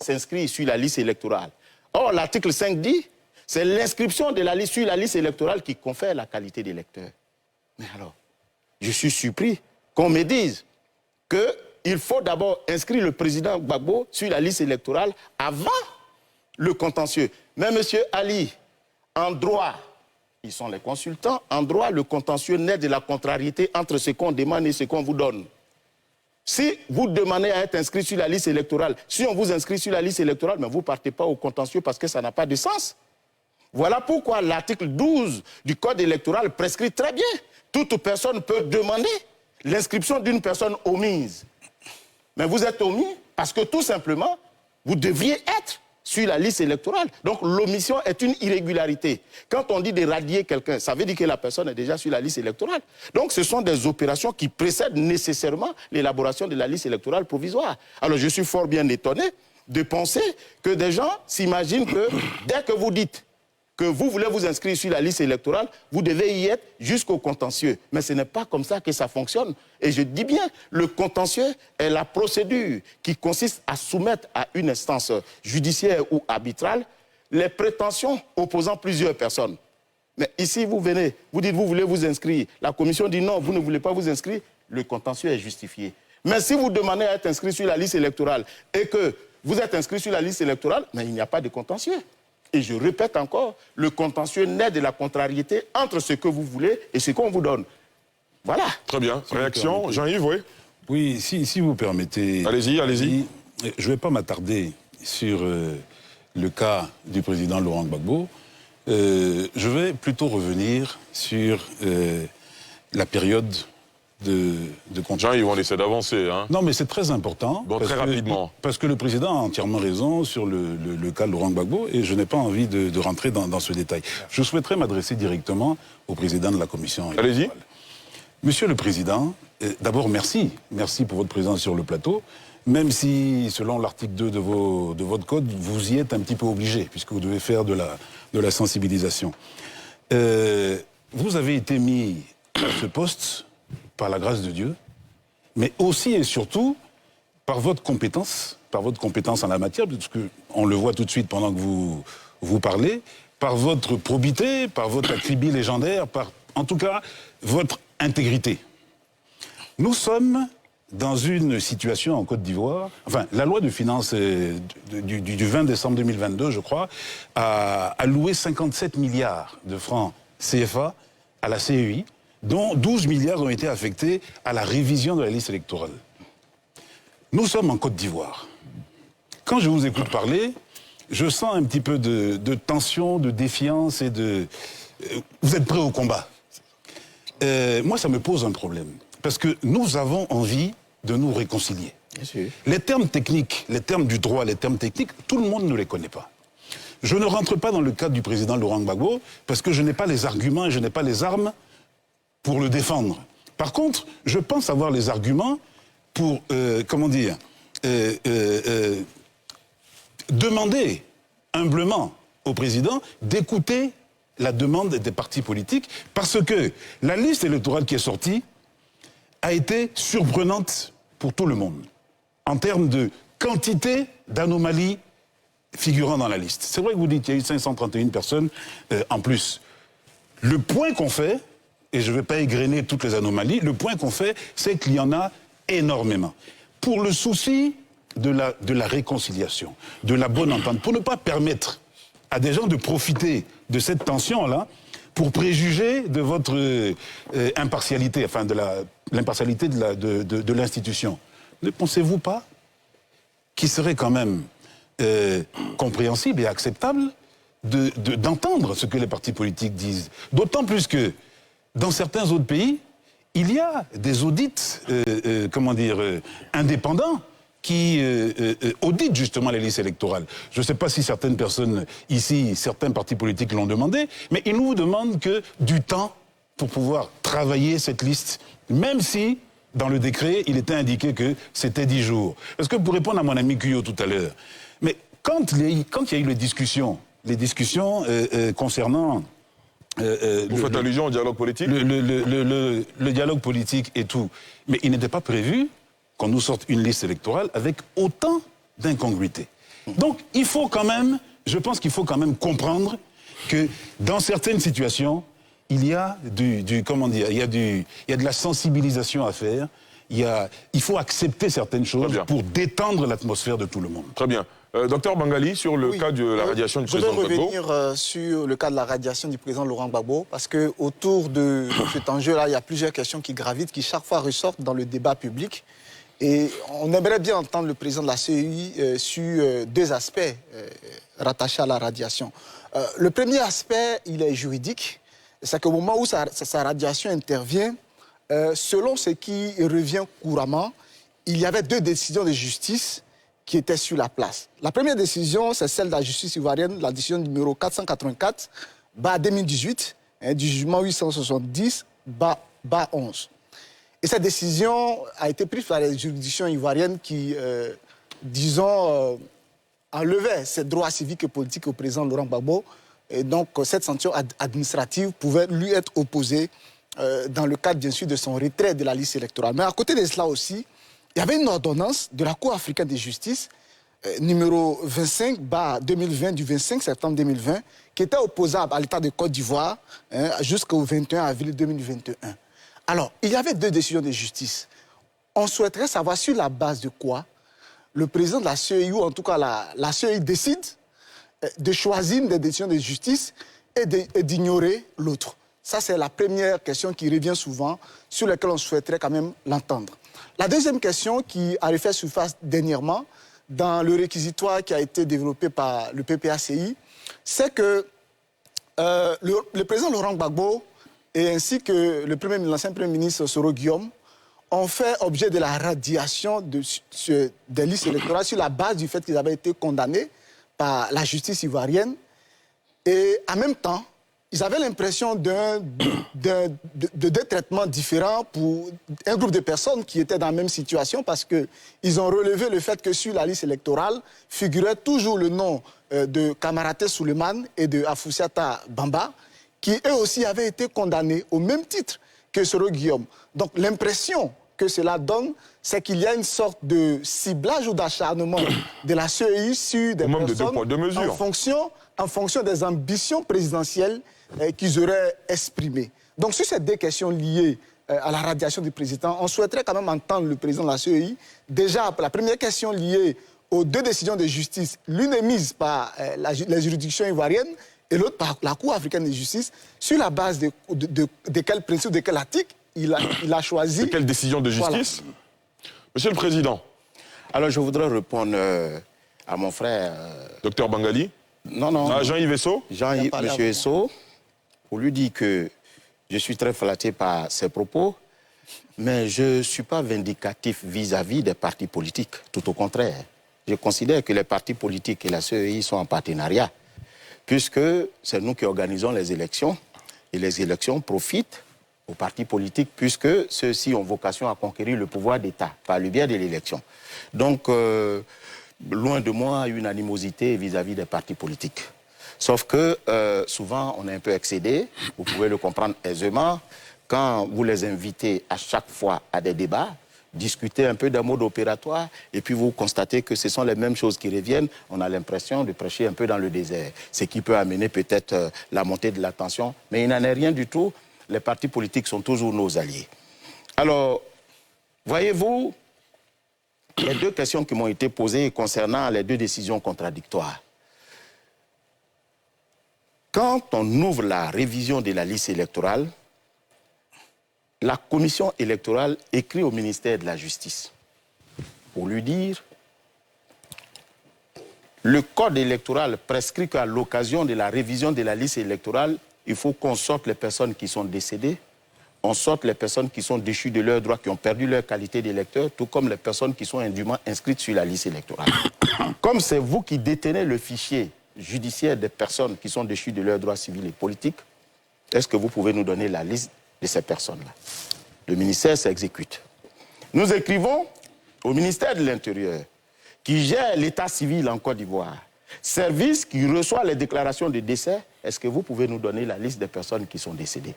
s'inscrire sur la liste électorale. Or, l'article 5 dit, c'est l'inscription de la liste sur la liste électorale qui confère la qualité d'électeur. Mais alors, je suis surpris qu'on me dise qu'il faut d'abord inscrire le président Gbagbo sur la liste électorale avant le contentieux. Mais M. Ali, en droit, ils sont les consultants, en droit, le contentieux naît de la contrariété entre ce qu'on demande et ce qu'on vous donne. Si vous demandez à être inscrit sur la liste électorale, si on vous inscrit sur la liste électorale, mais vous ne partez pas au contentieux parce que ça n'a pas de sens. Voilà pourquoi l'article 12 du Code électoral prescrit très bien. Toute personne peut demander l'inscription d'une personne omise. Mais vous êtes omis parce que tout simplement, vous devriez être sur la liste électorale. Donc l'omission est une irrégularité. Quand on dit de radier quelqu'un, ça veut dire que la personne est déjà sur la liste électorale. Donc ce sont des opérations qui précèdent nécessairement l'élaboration de la liste électorale provisoire. Alors je suis fort bien étonné de penser que des gens s'imaginent que dès que vous dites que vous voulez vous inscrire sur la liste électorale, vous devez y être jusqu'au contentieux. Mais ce n'est pas comme ça que ça fonctionne. Et je dis bien, le contentieux est la procédure qui consiste à soumettre à une instance judiciaire ou arbitrale les prétentions opposant plusieurs personnes. Mais ici, vous venez, vous dites, vous voulez vous inscrire. La commission dit non, vous ne voulez pas vous inscrire. Le contentieux est justifié. Mais si vous demandez à être inscrit sur la liste électorale et que vous êtes inscrit sur la liste électorale, mais il n'y a pas de contentieux. Et je répète encore, le contentieux naît de la contrariété entre ce que vous voulez et ce qu'on vous donne. Voilà. Très bien. Réaction, Jean-Yves, oui? Oui, si vous permettez... Allez-y, allez-y. Je ne vais pas m'attarder sur le cas du président Laurent Gbagbo. Je vais plutôt revenir sur la période de contrôle. Jean, ils vont laisser d'avancer. Hein. Non, mais c'est très important. Bon, très rapidement. Parce que le président a entièrement raison sur le cas Laurent Gbagbo et je n'ai pas envie de rentrer dans ce détail. Je souhaiterais m'adresser directement au président de la commission. Allez-y. Monsieur le président, d'abord merci. Merci pour votre présence sur le plateau. Même si, selon l'article 2 de votre code, vous y êtes un petit peu obligé, puisque vous devez faire de la sensibilisation. Vous avez été mis à ce poste par la grâce de Dieu, mais aussi et surtout par votre compétence en la matière, parce qu'on le voit tout de suite pendant que vous parlez, par votre probité, par votre acribie légendaire, par, en tout cas, votre intégrité. Nous sommes dans une situation en Côte d'Ivoire, enfin, la loi de finances du 20 décembre 2022, je crois, a alloué 57 milliards de francs CFA à la CEI, dont 12 milliards ont été affectés à la révision de la liste électorale. Nous sommes en Côte d'Ivoire. Quand je vous écoute parler, je sens un petit peu de tension, de défiance et de... Vous êtes prêts au combat. Moi, ça me pose un problème. Parce que nous avons envie de nous réconcilier. Bien sûr. Les termes techniques, les termes du droit, les termes techniques, tout le monde ne les connaît pas. Je ne rentre pas dans le cadre du président Laurent Gbagbo parce que je n'ai pas les arguments et je n'ai pas les armes pour le défendre. Par contre, je pense avoir les arguments pour, demander humblement au président d'écouter la demande des partis politiques, parce que la liste électorale qui est sortie a été surprenante pour tout le monde, en termes de quantité d'anomalies figurant dans la liste. C'est vrai que vous dites qu'il y a eu 531 personnes en plus. Le point qu'on fait, et je ne vais pas égrener toutes les anomalies, le point qu'on fait, c'est qu'il y en a énormément. Pour le souci de la réconciliation, de la bonne entente, pour ne pas permettre à des gens de profiter de cette tension-là pour préjuger de votre impartialité, enfin de l'impartialité de l'institution. Ne pensez-vous pas qui serait quand même compréhensible et acceptable d'entendre ce que les partis politiques disent. D'autant plus que dans certains autres pays, il y a des audits, indépendants qui auditent justement les listes électorales. Je ne sais pas si certaines personnes ici, certains partis politiques l'ont demandé, mais ils nous demandent que du temps pour pouvoir travailler cette liste, même si dans le décret, il était indiqué que c'était 10 jours. Est-ce que pour répondre à mon ami Cuyo tout à l'heure, mais quand il y a eu les discussions concernant... Vous faites allusion au dialogue politique? Le dialogue politique et tout. Mais il n'était pas prévu qu'on nous sorte une liste électorale avec autant d'incongruités. Donc, il faut quand même, je pense qu'il faut quand même comprendre que dans certaines situations, il y a il y a de la sensibilisation à faire. Il faut accepter certaines choses pour détendre l'atmosphère de tout le monde. Très bien. Docteur Bangali, sur le cas de la radiation du président Gbagbo. Je vais revenir sur le cas de la radiation du président Laurent Gbagbo, parce qu'autour de cet enjeu-là, il y a plusieurs questions qui gravitent, qui chaque fois ressortent dans le débat public. Et on aimerait bien entendre le président de la CEI sur deux aspects rattachés à la radiation. Le premier aspect, il est juridique. C'est qu'au moment où sa radiation intervient, selon ce qui revient couramment, il y avait deux décisions de justice qui étaient sur la place. La première décision, c'est celle de la justice ivoirienne, la décision numéro 484/2018, du jugement 870/11. Et cette décision a été prise par les juridictions ivoiriennes qui, enlevaient ses droits civiques et politiques au président Laurent Gbagbo. Et donc, cette sanction administrative pouvait lui être opposée dans le cadre, bien sûr, de son retrait de la liste électorale. Mais à côté de cela aussi, il y avait une ordonnance de la Cour africaine de justice, numéro 25/2020, du 25 septembre 2020, qui était opposable à l'État de Côte d'Ivoire jusqu'au 21 avril 2021. Alors, il y avait deux décisions de justice. On souhaiterait savoir sur la base de quoi le président de la CEI, ou en tout cas la CEI, décide de choisir une des décisions de justice et d'ignorer l'autre. Ça, c'est la première question qui revient souvent, sur laquelle on souhaiterait quand même l'entendre. La deuxième question qui a refait surface dernièrement, dans le réquisitoire qui a été développé par le PPACI, c'est que le président Laurent Gbagbo et ainsi que l'ancien Premier ministre Soro Guillaume ont fait objet de la radiation des listes électorales sur la base du fait qu'ils avaient été condamnés par la justice ivoirienne. Et en même temps, ils avaient l'impression de deux traitements différents pour un groupe de personnes qui étaient dans la même situation, parce qu'ils ont relevé le fait que sur la liste électorale figurait toujours le nom de Kamaraté Souleymane et de Afoussiata Bamba, qui eux aussi avaient été condamnés au même titre que Soro Guillaume. Donc l'impression que cela donne, c'est qu'il y a une sorte de ciblage ou d'acharnement de la CEI sur des personnes en fonction des ambitions présidentielles qu'ils auraient exprimées. Donc sur ces deux questions liées à la radiation du président, on souhaiterait quand même entendre le président de la CEI. Déjà, la première question liée aux deux décisions de justice, l'une émise par les juridictions ivoiriennes et l'autre par la Cour africaine de justice, sur la base de quel principe, de quel article il a choisi. De quelle décision de justice? Voilà. Monsieur le Président. Alors je voudrais répondre à mon frère... Docteur Bangali? Non. À Jean-Yves Esso? Jean-Yves, monsieur Esso, pour lui dire que je suis très flatté par ses propos, mais je ne suis pas vindicatif vis-à-vis des partis politiques. Tout au contraire. Je considère que les partis politiques et la CEI sont en partenariat, puisque c'est nous qui organisons les élections, et les élections profitent aux partis politiques, puisque ceux-ci ont vocation à conquérir le pouvoir d'État par le biais de l'élection. Donc, loin de moi une animosité vis-à-vis des partis politiques. Sauf que souvent, on est un peu excédé, vous pouvez le comprendre aisément, quand vous les invitez à chaque fois à des débats, discuter un peu d'un mode opératoire, et puis vous constatez que ce sont les mêmes choses qui reviennent, on a l'impression de prêcher un peu dans le désert, ce qui peut amener peut-être la montée de la tension, mais il n'en est rien du tout. Les partis politiques sont toujours nos alliés. Alors, voyez-vous, les deux questions qui m'ont été posées concernant les deux décisions contradictoires. Quand on ouvre la révision de la liste électorale, la commission électorale écrit au ministère de la Justice pour lui dire Le code électoral prescrit qu'à l'occasion de la révision de la liste électorale, il faut qu'on sorte les personnes qui sont décédées, on sorte les personnes qui sont déchues de leurs droits, qui ont perdu leur qualité d'électeur, tout comme les personnes qui sont indûment inscrites sur la liste électorale. Comme c'est vous qui détenez le fichier judiciaire des personnes qui sont déchues de leurs droits civils et politiques, est-ce que vous pouvez nous donner la liste de ces personnes-là? Le ministère s'exécute. Nous écrivons au ministère de l'Intérieur, qui gère l'état civil en Côte d'Ivoire, service qui reçoit les déclarations de décès, est-ce que vous pouvez nous donner la liste des personnes qui sont décédées?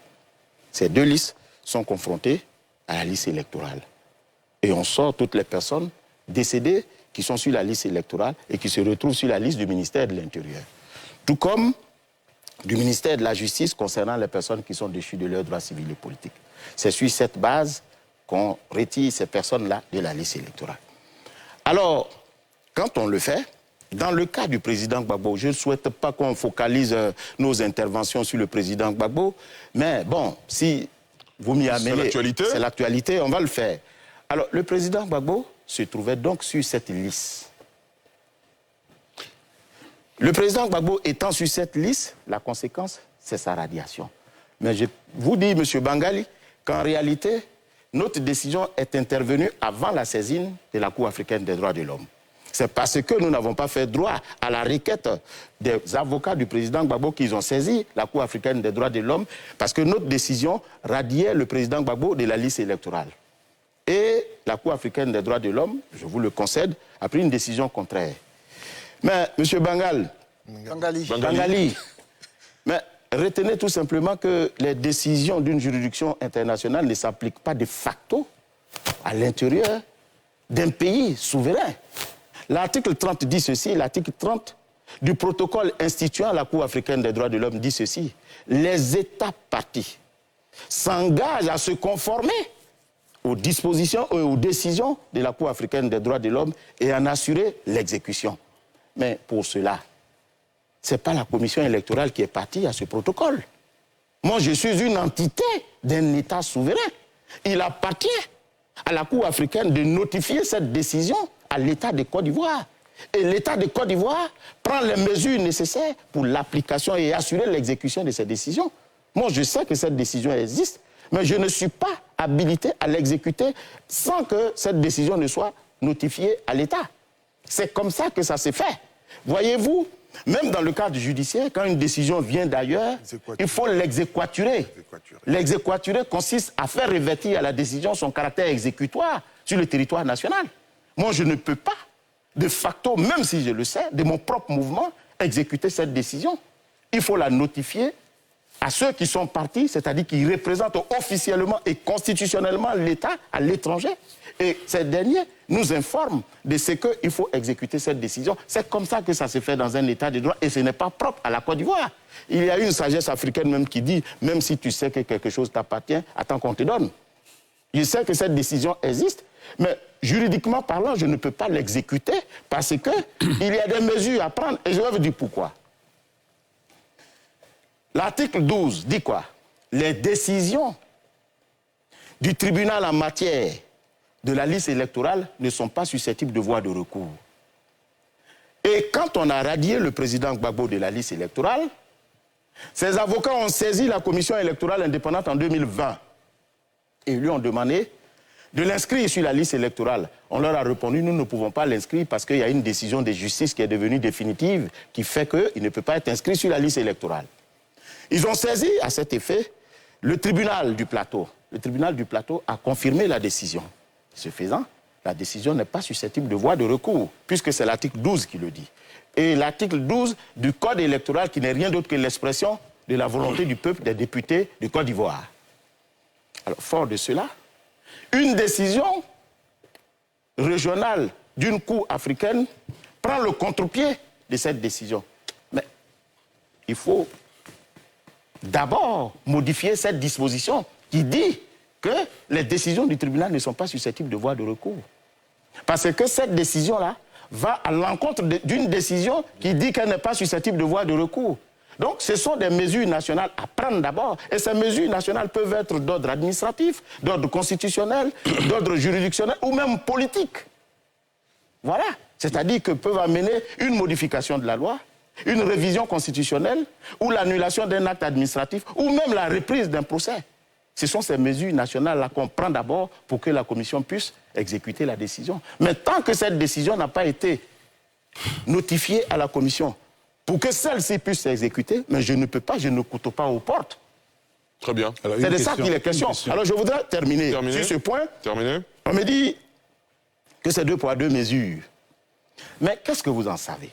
Ces deux listes sont confrontées à la liste électorale. Et on sort toutes les personnes décédées qui sont sur la liste électorale et qui se retrouvent sur la liste du ministère de l'Intérieur. Tout comme du ministère de la Justice concernant les personnes qui sont déchues de leurs droits civils et politiques. C'est sur cette base qu'on retire ces personnes-là de la liste électorale. Alors, quand on le fait, dans le cas du président Gbagbo, je ne souhaite pas qu'on focalise nos interventions sur le président Gbagbo, mais bon, si vous m'y amenez, c'est l'actualité, on va le faire. Alors, le président Gbagbo se trouvait donc sur cette liste. Le président Gbagbo étant sur cette liste, la conséquence, c'est sa radiation. Mais je vous dis, M. Bangali, qu'en réalité, notre décision est intervenue avant la saisine de la Cour africaine des droits de l'homme. C'est parce que nous n'avons pas fait droit à la requête des avocats du président Gbagbo qu'ils ont saisi la Cour africaine des droits de l'homme, parce que notre décision radiait le président Gbagbo de la liste électorale. Et la Cour africaine des droits de l'homme, je vous le concède, a pris une décision contraire. Mais, M. Bangali, mais retenez tout simplement que les décisions d'une juridiction internationale ne s'appliquent pas de facto à l'intérieur d'un pays souverain. L'article 30 dit ceci, l'article 30 du protocole instituant la Cour africaine des droits de l'homme dit ceci. Les États partis s'engagent à se conformer aux dispositions et aux décisions de la Cour africaine des droits de l'homme et en assurer l'exécution. Mais pour cela, ce n'est pas la commission électorale qui est partie à ce protocole. Moi, je suis une entité d'un État souverain. Il appartient à la Cour africaine de notifier cette décision à l'État de Côte d'Ivoire. Et l'État de Côte d'Ivoire prend les mesures nécessaires pour l'application et assurer l'exécution de ces décisions. Moi, je sais que cette décision existe, mais je ne suis pas habilité à l'exécuter sans que cette décision ne soit notifiée à l'État. C'est comme ça que ça s'est fait. Voyez-vous, même dans le cadre judiciaire, quand une décision vient d'ailleurs, il faut l'exéquaturer. L'exéquaturer consiste à faire revêtir à la décision son caractère exécutoire sur le territoire national. Moi, je ne peux pas, de facto, même si je le sais, de mon propre mouvement, exécuter cette décision. Il faut la notifier à ceux qui sont partis, c'est-à-dire qui représentent officiellement et constitutionnellement l'État à l'étranger. Et ces derniers nous informent de ce qu'il faut exécuter cette décision. C'est comme ça que ça se fait dans un État de droit et ce n'est pas propre à la Côte d'Ivoire. Il y a une sagesse africaine même qui dit, même si tu sais que quelque chose t'appartient, attends qu'on te donne. Je sais que cette décision existe, mais juridiquement parlant, je ne peux pas l'exécuter parce qu'il y a des mesures à prendre et je vais vous dire pourquoi. L'article 12 dit quoi? Les décisions du tribunal en matière de la liste électorale ne sont pas susceptibles de voie de recours. Et quand on a radié le président Gbagbo de la liste électorale, ses avocats ont saisi la commission électorale indépendante en 2020 et lui ont demandé de l'inscrire sur la liste électorale. On leur a répondu, nous ne pouvons pas l'inscrire parce qu'il y a une décision de justice qui est devenue définitive qui fait qu'il ne peut pas être inscrit sur la liste électorale. Ils ont saisi à cet effet le tribunal du plateau. Le tribunal du plateau a confirmé la décision. Ce faisant, la décision n'est pas susceptible de voie de recours, puisque c'est l'article 12 qui le dit. Et l'article 12 du Code électoral, qui n'est rien d'autre que l'expression de la volonté du peuple des députés du Côte d'Ivoire. Alors, fort de cela, une décision régionale d'une cour africaine prend le contre-pied de cette décision. Mais il faut d'abord modifier cette disposition qui dit que les décisions du tribunal ne sont pas susceptibles de voie de recours. Parce que cette décision-là va à l'encontre d'une décision qui dit qu'elle n'est pas susceptible de voie de recours. Donc, ce sont des mesures nationales à prendre d'abord. Et ces mesures nationales peuvent être d'ordre administratif, d'ordre constitutionnel, d'ordre juridictionnel ou même politique. Voilà. C'est-à-dire que peuvent amener une modification de la loi, une révision constitutionnelle, ou l'annulation d'un acte administratif, ou même la reprise d'un procès. Ce sont ces mesures nationales-là qu'on prend d'abord pour que la commission puisse exécuter la décision. Mais tant que cette décision n'a pas été notifiée à la commission, pour que celle-ci puisse s'exécuter, mais je ne peux pas, je ne couteau pas aux portes. Très bien. C'est de ça qu'il est question. Alors je voudrais terminer sur ce point. On me dit que c'est 2 poids 2 mesures. Mais qu'est-ce que vous en savez?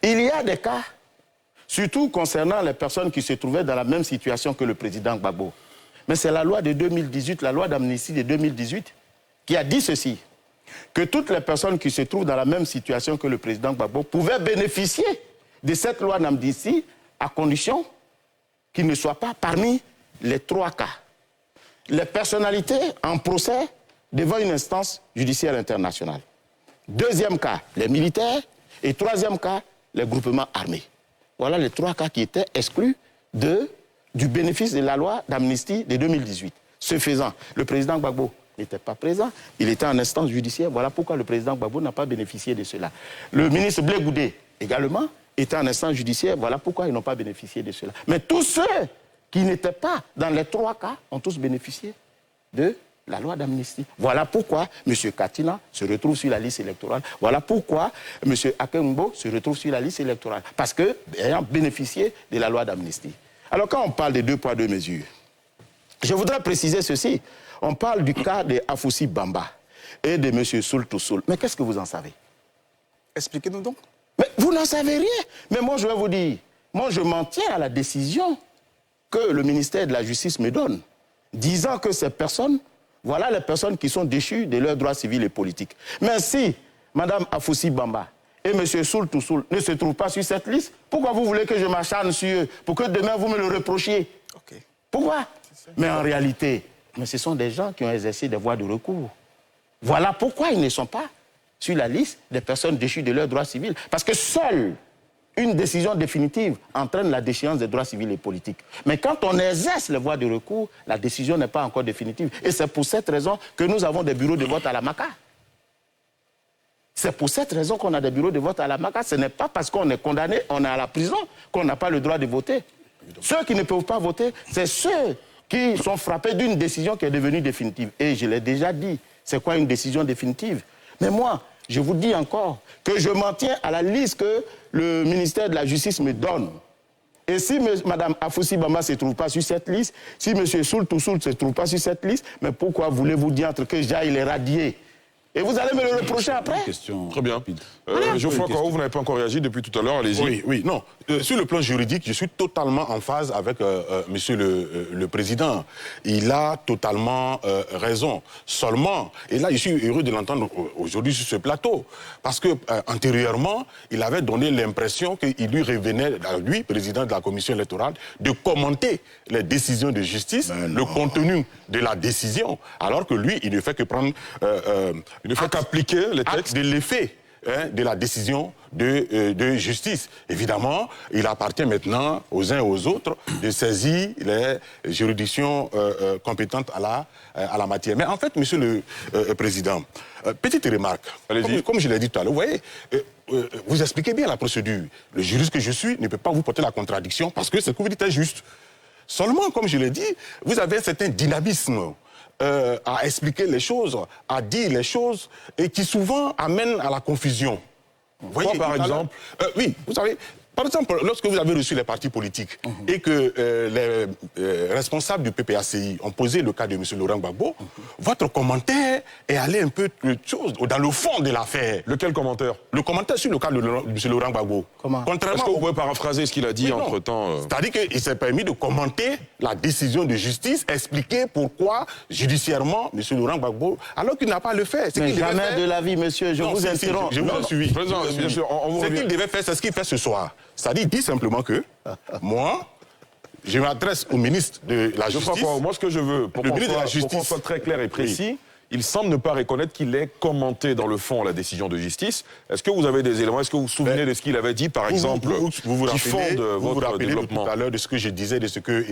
Il y a des cas, surtout concernant les personnes qui se trouvaient dans la même situation que le président Gbagbo. Mais c'est la loi de 2018, la loi d'amnistie de 2018, qui a dit ceci, que toutes les personnes qui se trouvent dans la même situation que le président Gbagbo pouvaient bénéficier de cette loi d'amnistie à condition qu'ils ne soient pas parmi les 3 cas. Les personnalités en procès devant une instance judiciaire internationale. 2e cas, les militaires. Et 3e cas, les groupements armés. Voilà les 3 cas qui étaient exclus du bénéfice de la loi d'amnistie de 2018. Ce faisant, le président Gbagbo n'était pas présent, il était en instance judiciaire. Voilà pourquoi le président Gbagbo n'a pas bénéficié de cela. Le ministre Blé Goudé également était en instance judiciaire. Voilà pourquoi ils n'ont pas bénéficié de cela. Mais tous ceux qui n'étaient pas dans les 3 cas ont tous bénéficié de la loi d'amnistie. Voilà pourquoi M. Katina se retrouve sur la liste électorale. Voilà pourquoi M. Akengbo se retrouve sur la liste électorale. Parce que, ayant bénéficié de la loi d'amnistie. Alors quand on parle de 2 poids 2 mesures, je voudrais préciser ceci. On parle du cas de Afoussi Bamba et de M. Soultou Soul. Mais qu'est-ce que vous en savez? Expliquez-nous donc. Mais vous n'en savez rien. Mais moi, je vais vous dire, moi, je m'en tiens à la décision que le ministère de la Justice me donne, disant que ces personnes, voilà les personnes qui sont déchues de leurs droits civils et politiques. Mais si Mme Afoussi Bamba et M. Soultou Soul ne se trouvent pas sur cette liste, pourquoi vous voulez que je m'acharne sur eux pour que demain vous me le reprochiez? Pourquoi? Mais en réalité, ce sont des gens qui ont exercé des voies de recours. Voilà pourquoi ils ne sont pas sur la liste des personnes déchues de leurs droits civils. Parce que seule une décision définitive entraîne la déchéance des droits civils et politiques. Mais quand on exerce les voies de recours, la décision n'est pas encore définitive. Et c'est pour cette raison que nous avons des bureaux de vote à la MACA. C'est pour cette raison qu'on a des bureaux de vote à la MACA. Ce n'est pas parce qu'on est condamné, on est à la prison, qu'on n'a pas le droit de voter. Ceux qui ne peuvent pas voter, c'est ceux qui sont frappés d'une décision qui est devenue définitive. Et je l'ai déjà dit, c'est quoi une décision définitive? Mais moi, je vous dis encore que je m'en tiens à la liste que le ministère de la Justice me donne. Et si Mme Afoussi Bamba ne se trouve pas sur cette liste, si M. Soultou Soul ne se trouve pas sur cette liste, mais pourquoi voulez-vous dire que j'aille les radier? Et vous allez me le reprocher après? Très bien. Geoffroy Koro, vous n'avez pas encore réagi depuis tout à l'heure, allez-y. Oui, non. Sur le plan juridique, je suis totalement en phase avec monsieur le Président. Il a totalement raison. Seulement, et là, je suis heureux de l'entendre aujourd'hui sur ce plateau, parce que antérieurement, il avait donné l'impression qu'il lui revenait, à lui, président de la commission électorale, de commenter les décisions de justice, le contenu de la décision, alors que lui, il ne fait que prendre... il ne fait qu'appliquer les textes de l'effet de la décision de justice. Évidemment, il appartient maintenant aux uns et aux autres de saisir les juridictions compétentes à la matière. Mais en fait, Monsieur le Président, petite remarque, comme je l'ai dit tout à l'heure, vous voyez, vous expliquez bien la procédure. Le juriste que je suis ne peut pas vous porter la contradiction parce que ce que vous dites est juste. Seulement, comme je l'ai dit, vous avez un certain dynamisme à expliquer les choses, à dire les choses, et qui souvent amène à la confusion. Vous voyez, par exemple? Oui, vous savez, par exemple, lorsque vous avez reçu les partis politiques et que les responsables du PPACI ont posé le cas de M. Laurent Gbagbo, votre commentaire est allé un peu dans le fond de l'affaire. Lequel commentaire? Le commentaire sur le cas de M. Laurent Gbagbo. Comment? Est-ce que vous pouvez paraphraser ce qu'il a dit entre-temps C'est-à-dire qu'il s'est permis de commenter la décision de justice, expliquer pourquoi, judiciairement, M. Laurent Gbagbo, alors qu'il n'a pas à le faire. Mais jamais de la vie, monsieur, je vous interromps. Je vous ai suivi. Bien sûr, Ce qu'il devait faire, c'est ce qu'il fait ce soir. C'est-à-dire, il dit simplement que, moi, je m'adresse au ministre de la Justice. Moi, ce que je veux, pour qu'on soit très clair et précis, il semble ne pas reconnaître qu'il ait commenté dans le fond la décision de justice. Est-ce que vous avez des éléments? Est-ce que vous vous souvenez de ce qu'il avait dit, par exemple, qui fonde votre développement? Tout à l'heure de ce que je disais, de ce que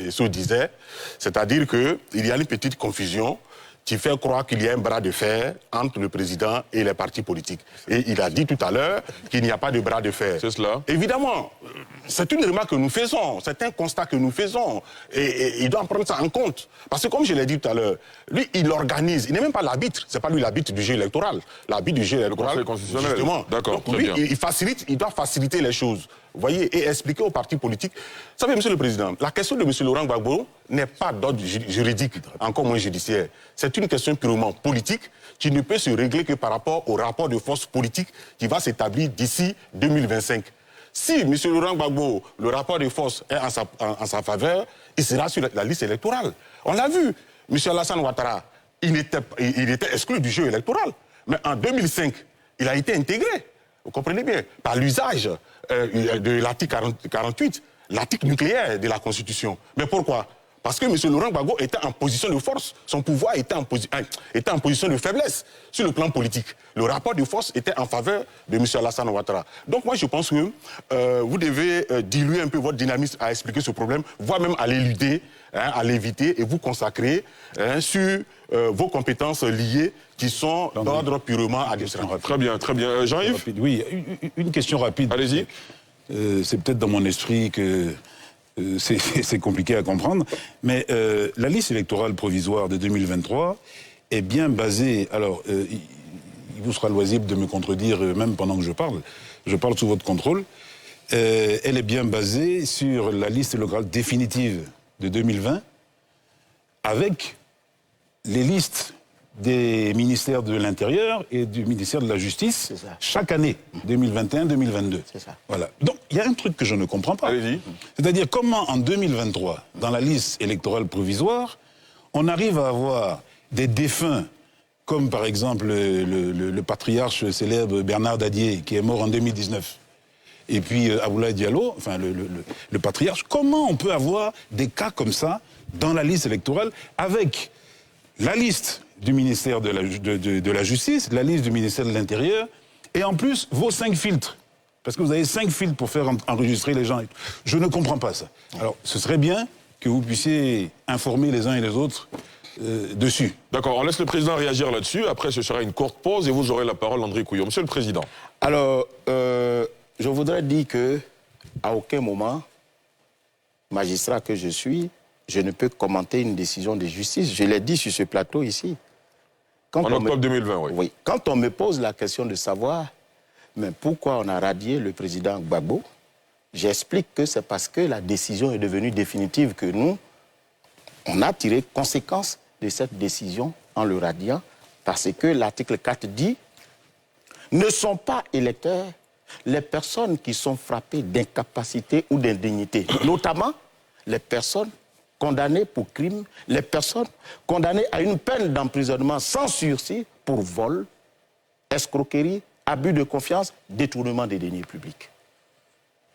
Esso disait, c'est-à-dire qu'il y a une petite confusion. tu fais croire qu'il y a un bras de fer entre le président et les partis politiques. Et il a dit tout à l'heure qu'il n'y a pas de bras de fer. C'est cela. Évidemment, c'est une remarque que nous faisons, c'est un constat que nous faisons. Et il doit prendre ça en compte. Parce que comme je l'ai dit tout à l'heure, lui, il organise, il n'est même pas l'arbitre, c'est pas lui l'arbitre du jeu électoral. L'arbitre du jeu électoral, Conseil constitutionnel. justement. D'accord, Donc lui, il doit faciliter les choses. Vous voyez, et expliquer aux partis politiques. Vous savez, Monsieur le Président, la question de M. Laurent Gbagbo n'est pas d'ordre juridique, encore moins judiciaire. C'est une question purement politique qui ne peut se régler que par rapport au rapport de force politique qui va s'établir d'ici 2025. Si M. Laurent Gbagbo, le rapport de force est en sa faveur, il sera sur la liste électorale. On l'a vu. M. Alassane Ouattara, il était exclu du jeu électoral. Mais en 2005, il a été intégré. Vous comprenez bien, par l'usage de l'article 48, l'article nucléaire de la Constitution. Mais pourquoi? Parce que M. Laurent Gbagbo était en position de force, son pouvoir était en position de faiblesse sur le plan politique. Le rapport de force était en faveur de M. Alassane Ouattara. Donc moi je pense que vous devez diluer un peu votre dynamisme à expliquer ce problème, voire même à l'éluder, à l'éviter et vous consacrer sur vos compétences liées qui sont d'ordre purement administratif. Très bien, très bien. Jean-Yves? Oui, une question rapide. Allez-y. C'est peut-être dans mon esprit que c'est compliqué à comprendre, mais la liste électorale provisoire de 2023 est bien basée, alors il vous sera loisible de me contredire même pendant que je parle sous votre contrôle, elle est bien basée sur la liste électorale définitive de 2020 avec les listes des ministères de l'Intérieur et du ministère de la Justice chaque année, 2021-2022. C'est ça. Voilà. Donc, il y a un truc que je ne comprends pas. Allez-y. C'est-à-dire comment, en 2023, dans la liste électorale provisoire, on arrive à avoir des défunts, comme par exemple le patriarche célèbre Bernard Dadier, qui est mort en 2019, et puis Aboulaye Diallo, enfin le patriarche. Comment on peut avoir des cas comme ça dans la liste électorale avec la liste du ministère de la Justice, la liste du ministère de l'Intérieur, et en plus, vos 5 filtres. Parce que vous avez 5 filtres pour faire enregistrer les gens. Je ne comprends pas ça. Alors, ce serait bien que vous puissiez informer les uns et les autres dessus. D'accord, on laisse le président réagir là-dessus. Après, ce sera une courte pause et vous aurez la parole, André Couillon. Monsieur le Président. Alors, je voudrais dire que à aucun moment, magistrat que je suis, je ne peux commenter une décision de justice. Je l'ai dit sur ce plateau ici. En octobre 2020, oui. Oui. Quand on me pose la question de savoir mais pourquoi on a radié le président Gbagbo, j'explique que c'est parce que la décision est devenue définitive, que nous, on a tiré conséquence de cette décision en le radiant, parce que l'article 4 dit « Ne sont pas électeurs les personnes qui sont frappées d'incapacité ou d'indignité, notamment les personnes condamnées pour crime, les personnes condamnées à une peine d'emprisonnement sans sursis pour vol, escroquerie, abus de confiance, détournement des deniers publics. »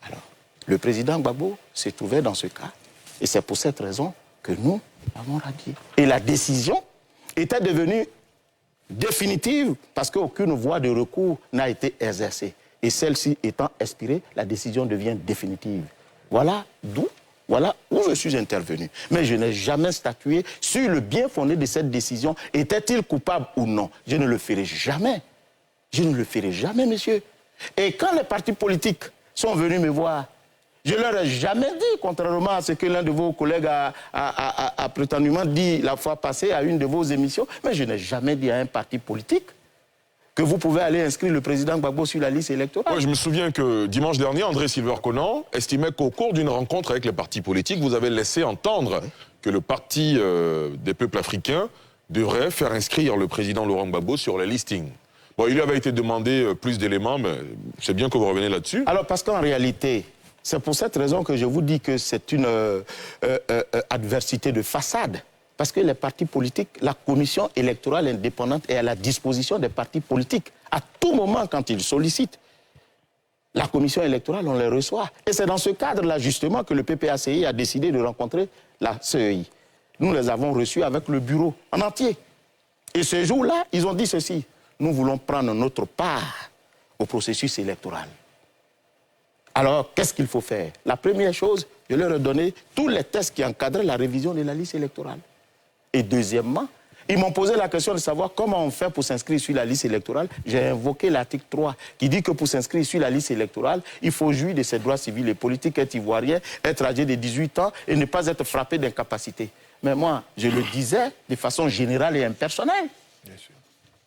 Alors, le président Gbagbo se trouvait dans ce cas, et c'est pour cette raison que nous l'avons radié. Et la décision était devenue définitive parce qu'aucune voie de recours n'a été exercée. Et celle-ci étant expirée, la décision devient définitive. Voilà où je suis intervenu. Mais je n'ai jamais statué sur le bien fondé de cette décision. Était-il coupable ou non? Je ne le ferai jamais. Je ne le ferai jamais, monsieur. Et quand les partis politiques sont venus me voir, je ne leur ai jamais dit, contrairement à ce que l'un de vos collègues a prétendument dit la fois passée à une de vos émissions, mais je n'ai jamais dit à un parti politique que vous pouvez aller inscrire le président Gbagbo sur la liste électorale. Ouais, je me souviens que dimanche dernier, André Silver-Conan estimait qu'au cours d'une rencontre avec les partis politiques, vous avez laissé entendre que le parti des peuples africains devrait faire inscrire le président Laurent Gbagbo sur les listings. Bon, il lui avait été demandé plus d'éléments, mais c'est bien que vous revenez là-dessus. Alors, parce qu'en réalité, c'est pour cette raison que je vous dis que c'est une adversité de façade. Parce que les partis politiques, la commission électorale indépendante est à la disposition des partis politiques. À tout moment, quand ils sollicitent la commission électorale, on les reçoit. Et c'est dans ce cadre-là, justement, que le PPACI a décidé de rencontrer la CEI. Nous les avons reçus avec le bureau en entier. Et ce jour-là, ils ont dit ceci. Nous voulons prendre notre part au processus électoral. Alors, qu'est-ce qu'il faut faire? La première chose, je leur ai donné tous les tests qui encadraient la révision de la liste électorale. Et deuxièmement, Ils m'ont posé la question de savoir comment on fait pour s'inscrire sur la liste électorale. J'ai invoqué l'article 3 qui dit que pour s'inscrire sur la liste électorale, il faut jouir de ses droits civils et politiques, être ivoirien, être âgé de 18 ans et ne pas être frappé d'incapacité. Mais moi, je le disais de façon générale et impersonnelle. Bien sûr.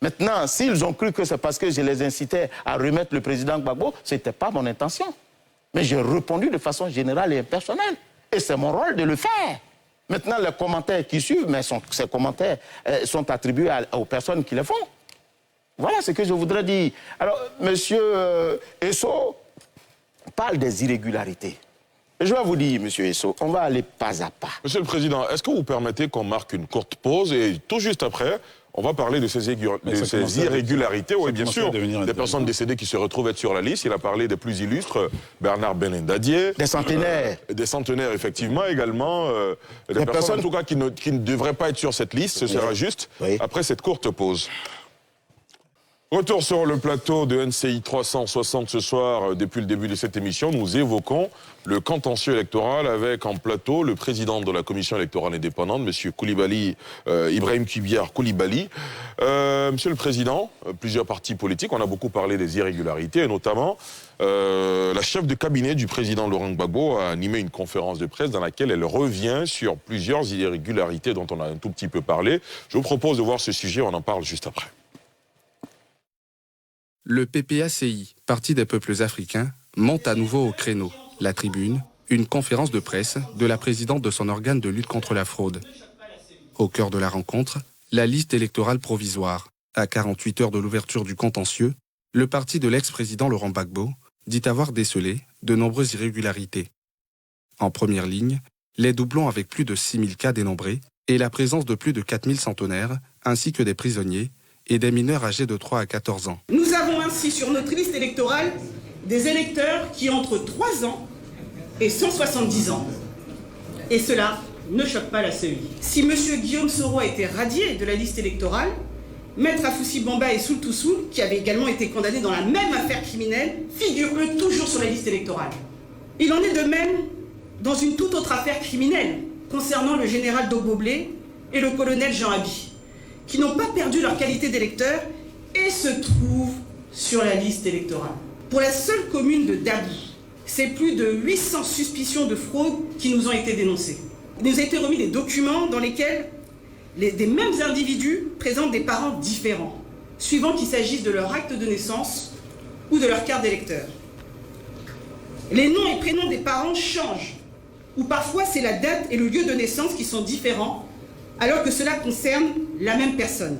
Maintenant, s'ils ont cru que c'est parce que je les incitais à remettre le président Gbagbo, ce n'était pas mon intention. Mais j'ai répondu de façon générale et impersonnelle. Et c'est mon rôle de le faire. Maintenant, les commentaires qui suivent, mais ces commentaires sont attribués aux personnes qui les font. Voilà ce que je voudrais dire. Alors, monsieur Esso parle des irrégularités. Je vais vous dire, monsieur Esso, on va aller pas à pas. Monsieur le Président, est-ce que vous permettez qu'on marque une courte pause et tout juste après, on va parler de ces irrégularités, oui, bien sûr, des personnes décédées qui se retrouvent être sur la liste. Il a parlé des plus illustres, Bernard Benendadier. Des centenaires. Des centenaires, effectivement, également. Des personnes, en tout cas, qui ne devraient pas être sur cette liste, ce sera juste après cette courte pause. Retour sur le plateau de NCI 360 ce soir. Depuis le début de cette émission, nous évoquons le contentieux électoral avec en plateau le président de la commission électorale indépendante, M. Koulibaly, Ibrahim Kibiar Koulibaly. Monsieur le Président, plusieurs partis politiques, on a beaucoup parlé des irrégularités, et notamment la chef de cabinet du président Laurent Gbagbo a animé une conférence de presse dans laquelle elle revient sur plusieurs irrégularités dont on a un tout petit peu parlé. Je vous propose de voir ce sujet, on en parle juste après. Le PPACI, Parti des peuples africains, monte à nouveau au créneau. La Tribune, une conférence de presse de la présidente de son organe de lutte contre la fraude. Au cœur de la rencontre, la liste électorale provisoire. À 48 heures de l'ouverture du contentieux, le parti de l'ex-président Laurent Gbagbo dit avoir décelé de nombreuses irrégularités. En première ligne, les doublons avec plus de 6000 cas dénombrés et la présence de plus de 4000 centenaires, ainsi que des prisonniers et des mineurs âgés de 3 à 14 ans. Nous avons ainsi sur notre liste électorale des électeurs qui ont entre 3 ans et 170 ans. Et cela ne choque pas la CEI. Si M. Guillaume Soro a été radié de la liste électorale, Maître Afoussi Bamba et Soul Toussoul, qui avaient également été condamnés dans la même affaire criminelle, figurent eux toujours sur la liste électorale. Il en est de même dans une toute autre affaire criminelle concernant le général Doboblé et le colonel Jean Abi, qui n'ont pas perdu leur qualité d'électeurs et se trouvent sur la liste électorale. Pour la seule commune de Dabi, c'est plus de 800 suspicions de fraude qui nous ont été dénoncées. Il nous a été remis des documents dans lesquels des mêmes individus présentent des parents différents, suivant qu'il s'agisse de leur acte de naissance ou de leur carte d'électeur. Les noms et prénoms des parents changent, ou parfois c'est la date et le lieu de naissance qui sont différents, alors que cela concerne la même personne.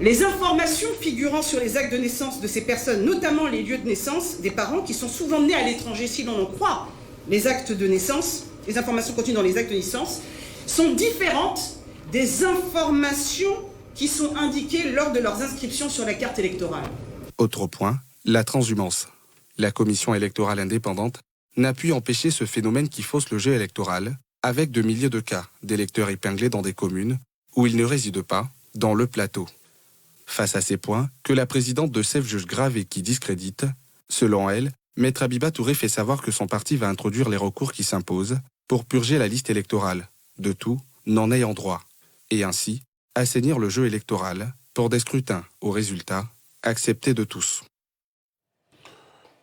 Les informations figurant sur les actes de naissance de ces personnes, notamment les lieux de naissance des parents qui sont souvent nés à l'étranger, si l'on en croit les actes de naissance, les informations contenues dans les actes de naissance, sont différentes des informations qui sont indiquées lors de leurs inscriptions sur la carte électorale. Autre point, la transhumance. La commission électorale indépendante n'a pu empêcher ce phénomène qui fausse le jeu électoral, avec de milliers de cas d'électeurs épinglés dans des communes où ils ne résident pas, dans le plateau. Face à ces points, que la présidente de CEF juge graves et qui discrédite, selon elle, Maître Abiba Touré fait savoir que son parti va introduire les recours qui s'imposent pour purger la liste électorale, de tout, n'en ayant droit, et ainsi assainir le jeu électoral pour des scrutins aux résultats acceptés de tous.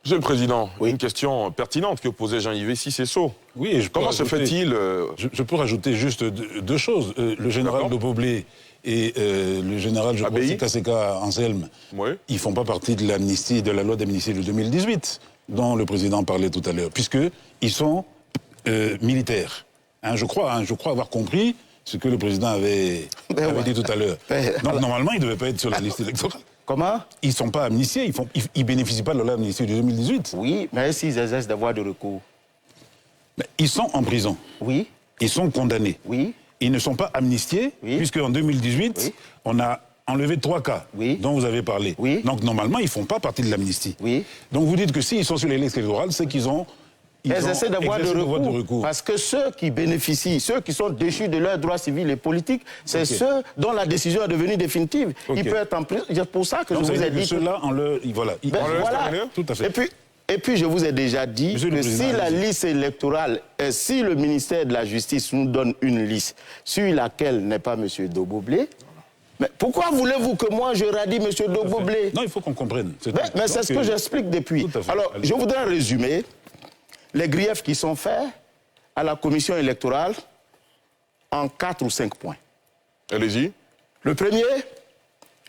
Monsieur le Président, une question pertinente que posait Jean-Yves Sissesso. Oui, et comment se fait-il Je peux rajouter juste deux choses. Le général Doboblé et le général, je crois, Sekaseka Anselme, ils ne font pas partie de l'amnistie, de la loi d'amnistie de 2018, dont le Président parlait tout à l'heure, puisqu'ils sont militaires. Je crois avoir compris ce que le Président avait dit tout à l'heure. Donc normalement, ils ne devaient pas être sur la liste électorale. Comment? Ils ne sont pas amnistiés, ils ne bénéficient pas de la loi d'amnistie de 2018. Oui, mais s'ils exercent des voies de recours. Mais ils sont en prison. Oui. Ils sont condamnés. Oui. Ils ne sont pas amnistiés, puisqu'en 2018, on a enlevé 3 cas dont vous avez parlé. Oui. Donc normalement, ils ne font pas partie de l'amnistie. Oui. Donc vous dites que s'ils sont sur les listes électorales, c'est qu'ils ont... Ils essaient de voies de recours. Parce que ceux qui bénéficient, ceux qui sont déchus de leurs droits civils et politiques, c'est ceux dont la décision est devenue définitive. Ils peuvent être en prison. C'est pour ça que je vous ai dit. Ceux-là, voilà. Tout à fait. Et puis, je vous ai déjà dit que si la liste électorale, si le ministère de la Justice nous donne une liste sur laquelle n'est pas M. Doboblé, mais pourquoi voulez-vous que moi je radie M. Doboblé? Non, il faut qu'on comprenne. Mais c'est ce que j'explique depuis. Alors, je voudrais résumer les griefs qui sont faits à la commission électorale en 4 ou 5 points. Allez-y. Le premier,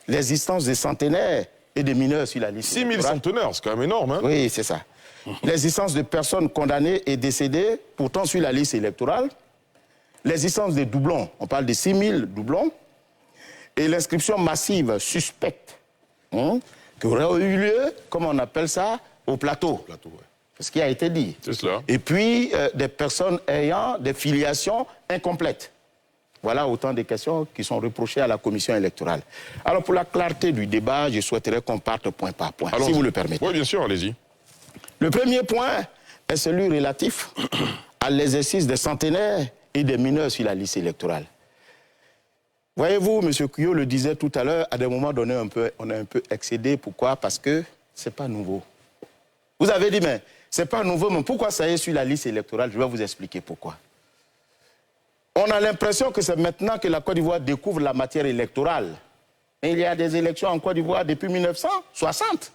l'existence des centenaires et des mineurs sur la liste. 6 000 centenaires, c'est quand même énorme. Hein? Oui, c'est ça. L'existence de personnes condamnées et décédées, pourtant sur la liste électorale. L'existence des doublons, on parle de 6 000 doublons. Et l'inscription massive suspecte, qui aurait eu lieu, comme on appelle ça, au plateau. C'est ce qui a été dit. C'est cela. Et puis, des personnes ayant des filiations incomplètes. Voilà autant de questions qui sont reprochées à la commission électorale. Alors, pour la clarté du débat, je souhaiterais qu'on parte point par point, si vous le permettez. Oui, bien sûr, allez-y. Le premier point est celui relatif à l'exercice des centenaires et des mineurs sur la liste électorale. Voyez-vous, M. Kuyot le disait tout à l'heure, à des moments donnés, on a un peu excédé. Pourquoi? Parce que ce n'est pas nouveau. Vous avez dit, mais ce n'est pas nouveau, mais pourquoi ça est sur la liste électorale? Je vais vous expliquer pourquoi. On a l'impression que c'est maintenant que la Côte d'Ivoire découvre la matière électorale. Mais il y a des élections en Côte d'Ivoire depuis 1960.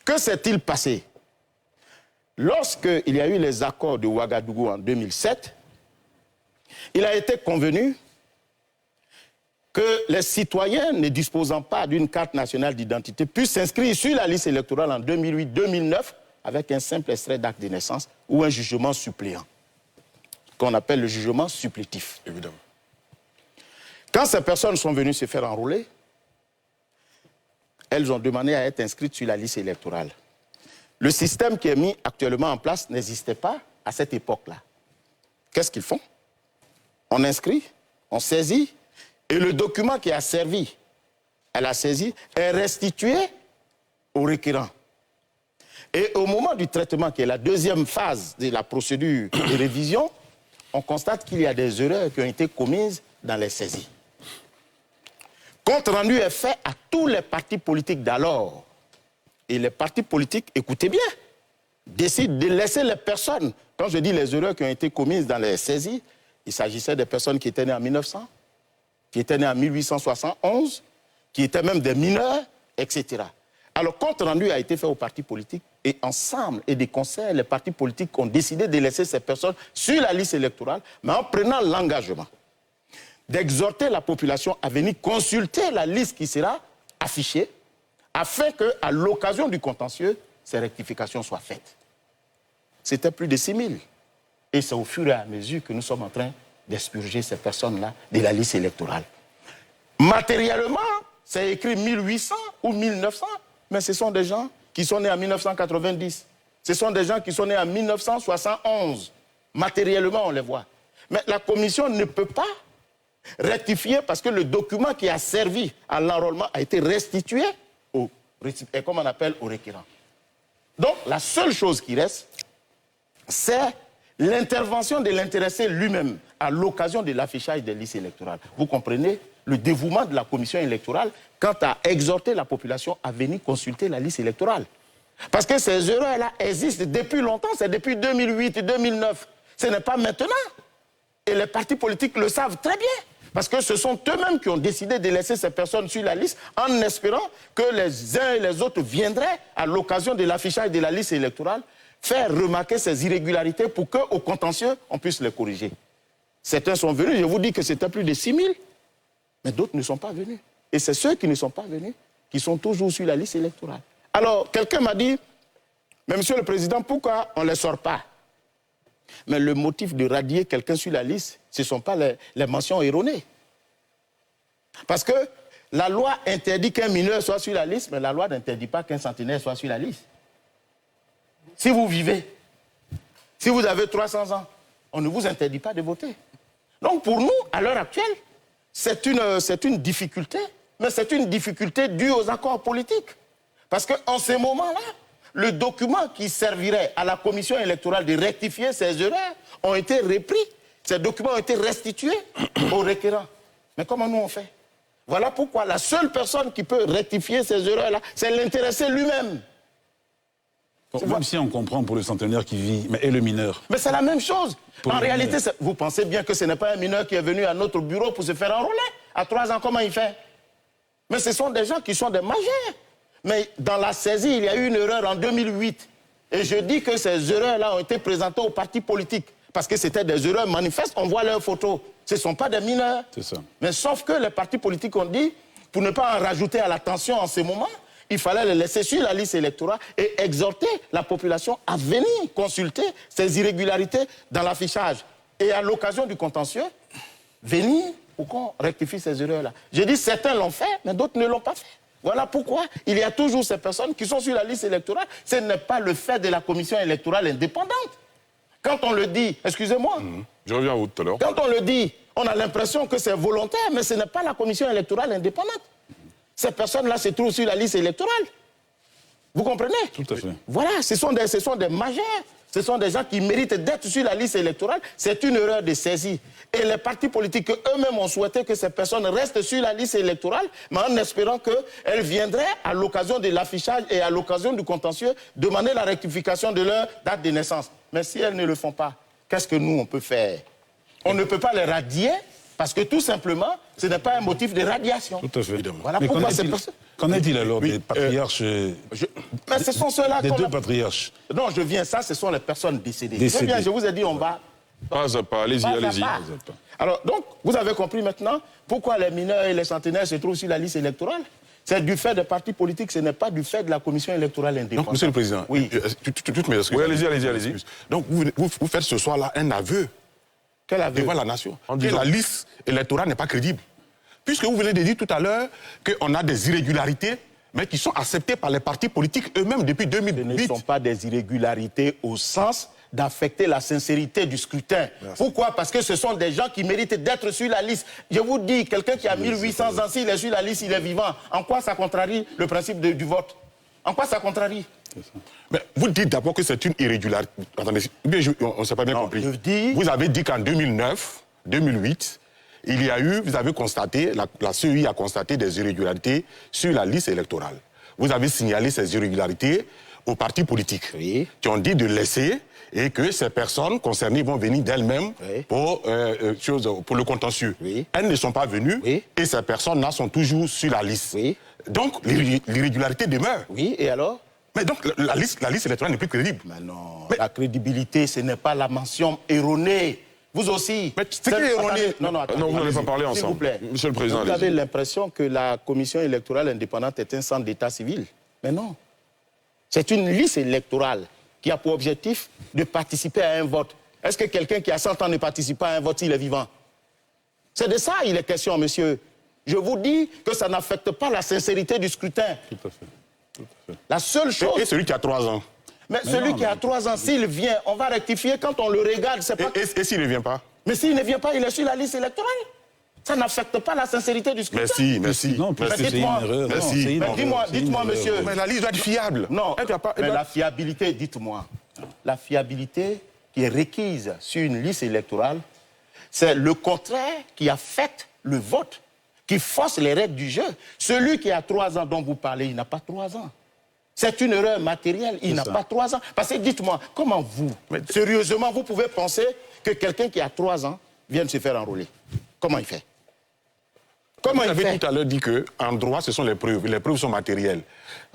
Que s'est-il passé? Lorsqu'il y a eu les accords de Ouagadougou en 2007, il a été convenu que les citoyens ne disposant pas d'une carte nationale d'identité puissent s'inscrire sur la liste électorale en 2008-2009 avec un simple extrait d'acte de naissance ou un jugement suppléant, qu'on appelle le jugement supplétif. Évidemment. Quand ces personnes sont venues se faire enrôler, elles ont demandé à être inscrites sur la liste électorale. Le système qui est mis actuellement en place n'existait pas à cette époque-là. Qu'est-ce qu'ils font? On inscrit, on saisit, et le document qui a servi à la saisie est restitué au requérant. Et au moment du traitement, qui est la deuxième phase de la procédure de révision, on constate qu'il y a des erreurs qui ont été commises dans les saisies. Compte rendu est fait à tous les partis politiques d'alors. Et les partis politiques, écoutez bien, décident de laisser les personnes. Quand je dis les erreurs qui ont été commises dans les saisies, il s'agissait des personnes qui étaient nées en 1900, qui étaient nées en 1871, qui étaient même des mineurs, etc. Alors, compte rendu a été fait aux partis politiques et ensemble, et des conseils, les partis politiques ont décidé de laisser ces personnes sur la liste électorale, mais en prenant l'engagement d'exhorter la population à venir consulter la liste qui sera affichée, afin qu'à l'occasion du contentieux, ces rectifications soient faites. C'était plus de 6 000. Et c'est au fur et à mesure que nous sommes en train d'expurger ces personnes-là de la liste électorale. Matériellement, c'est écrit 1800 ou 1900, mais ce sont des gens qui sont nés en 1990. Ce sont des gens qui sont nés en 1971. Matériellement, on les voit. Mais la commission ne peut pas rectifier parce que le document qui a servi à l'enrôlement a été restitué au comme on appelle au requérant. Donc, la seule chose qui reste, c'est l'intervention de l'intéressé lui-même à l'occasion de l'affichage des listes électorales. Vous comprenez le dévouement de la commission électorale quant à exhorter la population à venir consulter la liste électorale. Parce que ces erreurs-là existent depuis longtemps, c'est depuis 2008 et 2009. Ce n'est pas maintenant. Et les partis politiques le savent très bien. Parce que ce sont eux-mêmes qui ont décidé de laisser ces personnes sur la liste en espérant que les uns et les autres viendraient, à l'occasion de l'affichage de la liste électorale, faire remarquer ces irrégularités pour qu'au contentieux, on puisse les corriger. Certains sont venus, je vous dis que c'était plus de 6 000, mais d'autres ne sont pas venus. Et c'est ceux qui ne sont pas venus qui sont toujours sur la liste électorale. Alors, quelqu'un m'a dit, mais Monsieur le Président, pourquoi on ne les sort pas? Mais le motif de radier quelqu'un sur la liste, ce ne sont pas les mentions erronées. Parce que la loi interdit qu'un mineur soit sur la liste, mais la loi n'interdit pas qu'un centenaire soit sur la liste. Si vous vivez, si vous avez 300 ans, on ne vous interdit pas de voter. Donc pour nous, à l'heure actuelle, c'est une difficulté, mais c'est une difficulté due aux accords politiques. Parce qu'en ce moment-là, le document qui servirait à la commission électorale de rectifier ces erreurs ont été repris. Ces documents ont été restitués aux requérants. Mais comment nous on fait? Voilà pourquoi la seule personne qui peut rectifier ces erreurs-là, c'est l'intéressé lui-même. Bon, même si on comprend pour le centenaire qui vit, mais et le mineur? Mais c'est la même chose. En réalité, mineur. vous pensez bien que ce n'est pas un mineur qui est venu à notre bureau pour se faire enrôler. À 3 ans, comment il fait? Mais ce sont des gens qui sont des majeurs. Mais dans la saisie, il y a eu une erreur en 2008. Et je dis que ces erreurs-là ont été présentées aux partis politiques. Parce que c'était des erreurs manifestes, on voit leurs photos. Ce ne sont pas des mineurs. C'est ça. Mais sauf que les partis politiques ont dit, pour ne pas en rajouter à la tension en ce moment, il fallait les laisser sur la liste électorale et exhorter la population à venir consulter ces irrégularités dans l'affichage. Et à l'occasion du contentieux, venir pour qu'on rectifie ces erreurs-là. Je dis, certains l'ont fait, mais d'autres ne l'ont pas fait. Voilà pourquoi il y a toujours ces personnes qui sont sur la liste électorale. Ce n'est pas le fait de la commission électorale indépendante. Quand on le dit, excusez-moi. Je reviens à vous tout à l'heure. Quand on le dit, on a l'impression que c'est volontaire, mais ce n'est pas la commission électorale indépendante. Ces personnes-là se trouvent sur la liste électorale. Vous comprenez? Tout à fait. Voilà, ce sont des majeurs. Ce sont des gens qui méritent d'être sur la liste électorale. C'est une erreur de saisie. Et les partis politiques eux-mêmes ont souhaité que ces personnes restent sur la liste électorale, mais en espérant qu'elles viendraient à l'occasion de l'affichage et à l'occasion du contentieux demander la rectification de leur date de naissance. Mais si elles ne le font pas, qu'est-ce que nous, on peut faire? On ne peut pas les radier parce que tout simplement, ce n'est pas un motif de radiation. Tout à fait. Voilà mais pourquoi c'est... Qu'en est-il alors des patriarches Mais ce sont ceux-là des deux patriarches? Non, je viens, ça, ce sont les personnes décédées. Décédées. Je vous ai dit, on va... Pas à pas, allez-y, Pas à allez-y. pas. Alors, donc, vous avez compris maintenant pourquoi les mineurs et les centenaires se trouvent sur la liste électorale. C'est du fait des partis politiques, ce n'est pas du fait de la commission électorale indépendante. Donc, Monsieur le Président, oui. toutes mes excuses. Oui, allez-y. Donc, vous faites ce soir-là un aveu Quel aveu? devant la nation En que disant- la liste électorale n'est pas crédible. Puisque vous venez de dire tout à l'heure qu'on a des irrégularités, mais qui sont acceptées par les partis politiques eux-mêmes depuis Ce ne 2008. sont pas des irrégularités au sens d'affecter la sincérité du scrutin. Pourquoi? Parce que ce sont des gens qui méritent d'être sur la liste. Je vous dis, quelqu'un qui a 1800 ans, s'il est sur la liste, il est vivant. En quoi ça contrarie le principe du vote? En quoi ça contrarie? Mais vous dites d'abord que c'est une irrégularité. Attendez, on ne s'est pas bien compris. je dis- Vous avez dit qu'en 2009, 2008, il y a eu, vous avez constaté, la CEI a constaté des irrégularités sur la liste électorale. Vous avez signalé ces irrégularités aux partis politiques qui ont dit de laisser et que ces personnes concernées vont venir d'elles-mêmes pour le contentieux. Elles ne sont pas venues et ces personnes-là sont toujours sur la liste. Donc l'irrégularité demeure. Oui, et alors? Mais donc la liste électorale n'est plus crédible. Mais non, la crédibilité, ce n'est pas la mention erronée. Vous aussi. Mais c'est qui est erroné? Non, attendez, Non, vous n'allez pas parler s'il vous ensemble. plaît. Monsieur le Président, Vous avez allez-y. l'impression que la commission électorale indépendante est un centre d'état civil. Mais non. C'est une liste électorale qui a pour objectif de participer à un vote. Est-ce que quelqu'un qui a 100 ans ne participe pas à un vote s'il est vivant? C'est de ça il est question, monsieur. Je vous dis que ça n'affecte pas la sincérité du scrutin. Tout à fait. La seule chose... Et celui qui a 3 ans. Mais celui qui a 3 ans, s'il vient, on va rectifier quand on le regarde. C'est pas... Et s'il ne vient pas? Mais s'il ne vient pas, il est sur la liste électorale. Ça n'affecte pas la sincérité du scrutin. Merci. Non, parce que c'est une dites-moi. erreur. Merci. Non, c'est une Mais erreur. dites-moi, monsieur. Mais la liste doit être fiable. Non, Elle doit pas- elle mais doit- la fiabilité, dites-moi. La fiabilité qui est requise sur une liste électorale, c'est le contraire qui affecte le vote, qui force les règles du jeu. Celui qui a 3 ans dont vous parlez, il n'a pas 3 ans. C'est une erreur matérielle, il n'a pas 3 ans. Parce que dites-moi, comment vous, sérieusement, vous pouvez penser que quelqu'un qui a 3 ans vienne se faire enrôler? Comment il fait? Comment Vous il avez fait? tout à l'heure dit qu'en droit, ce sont les preuves. Les preuves sont matérielles.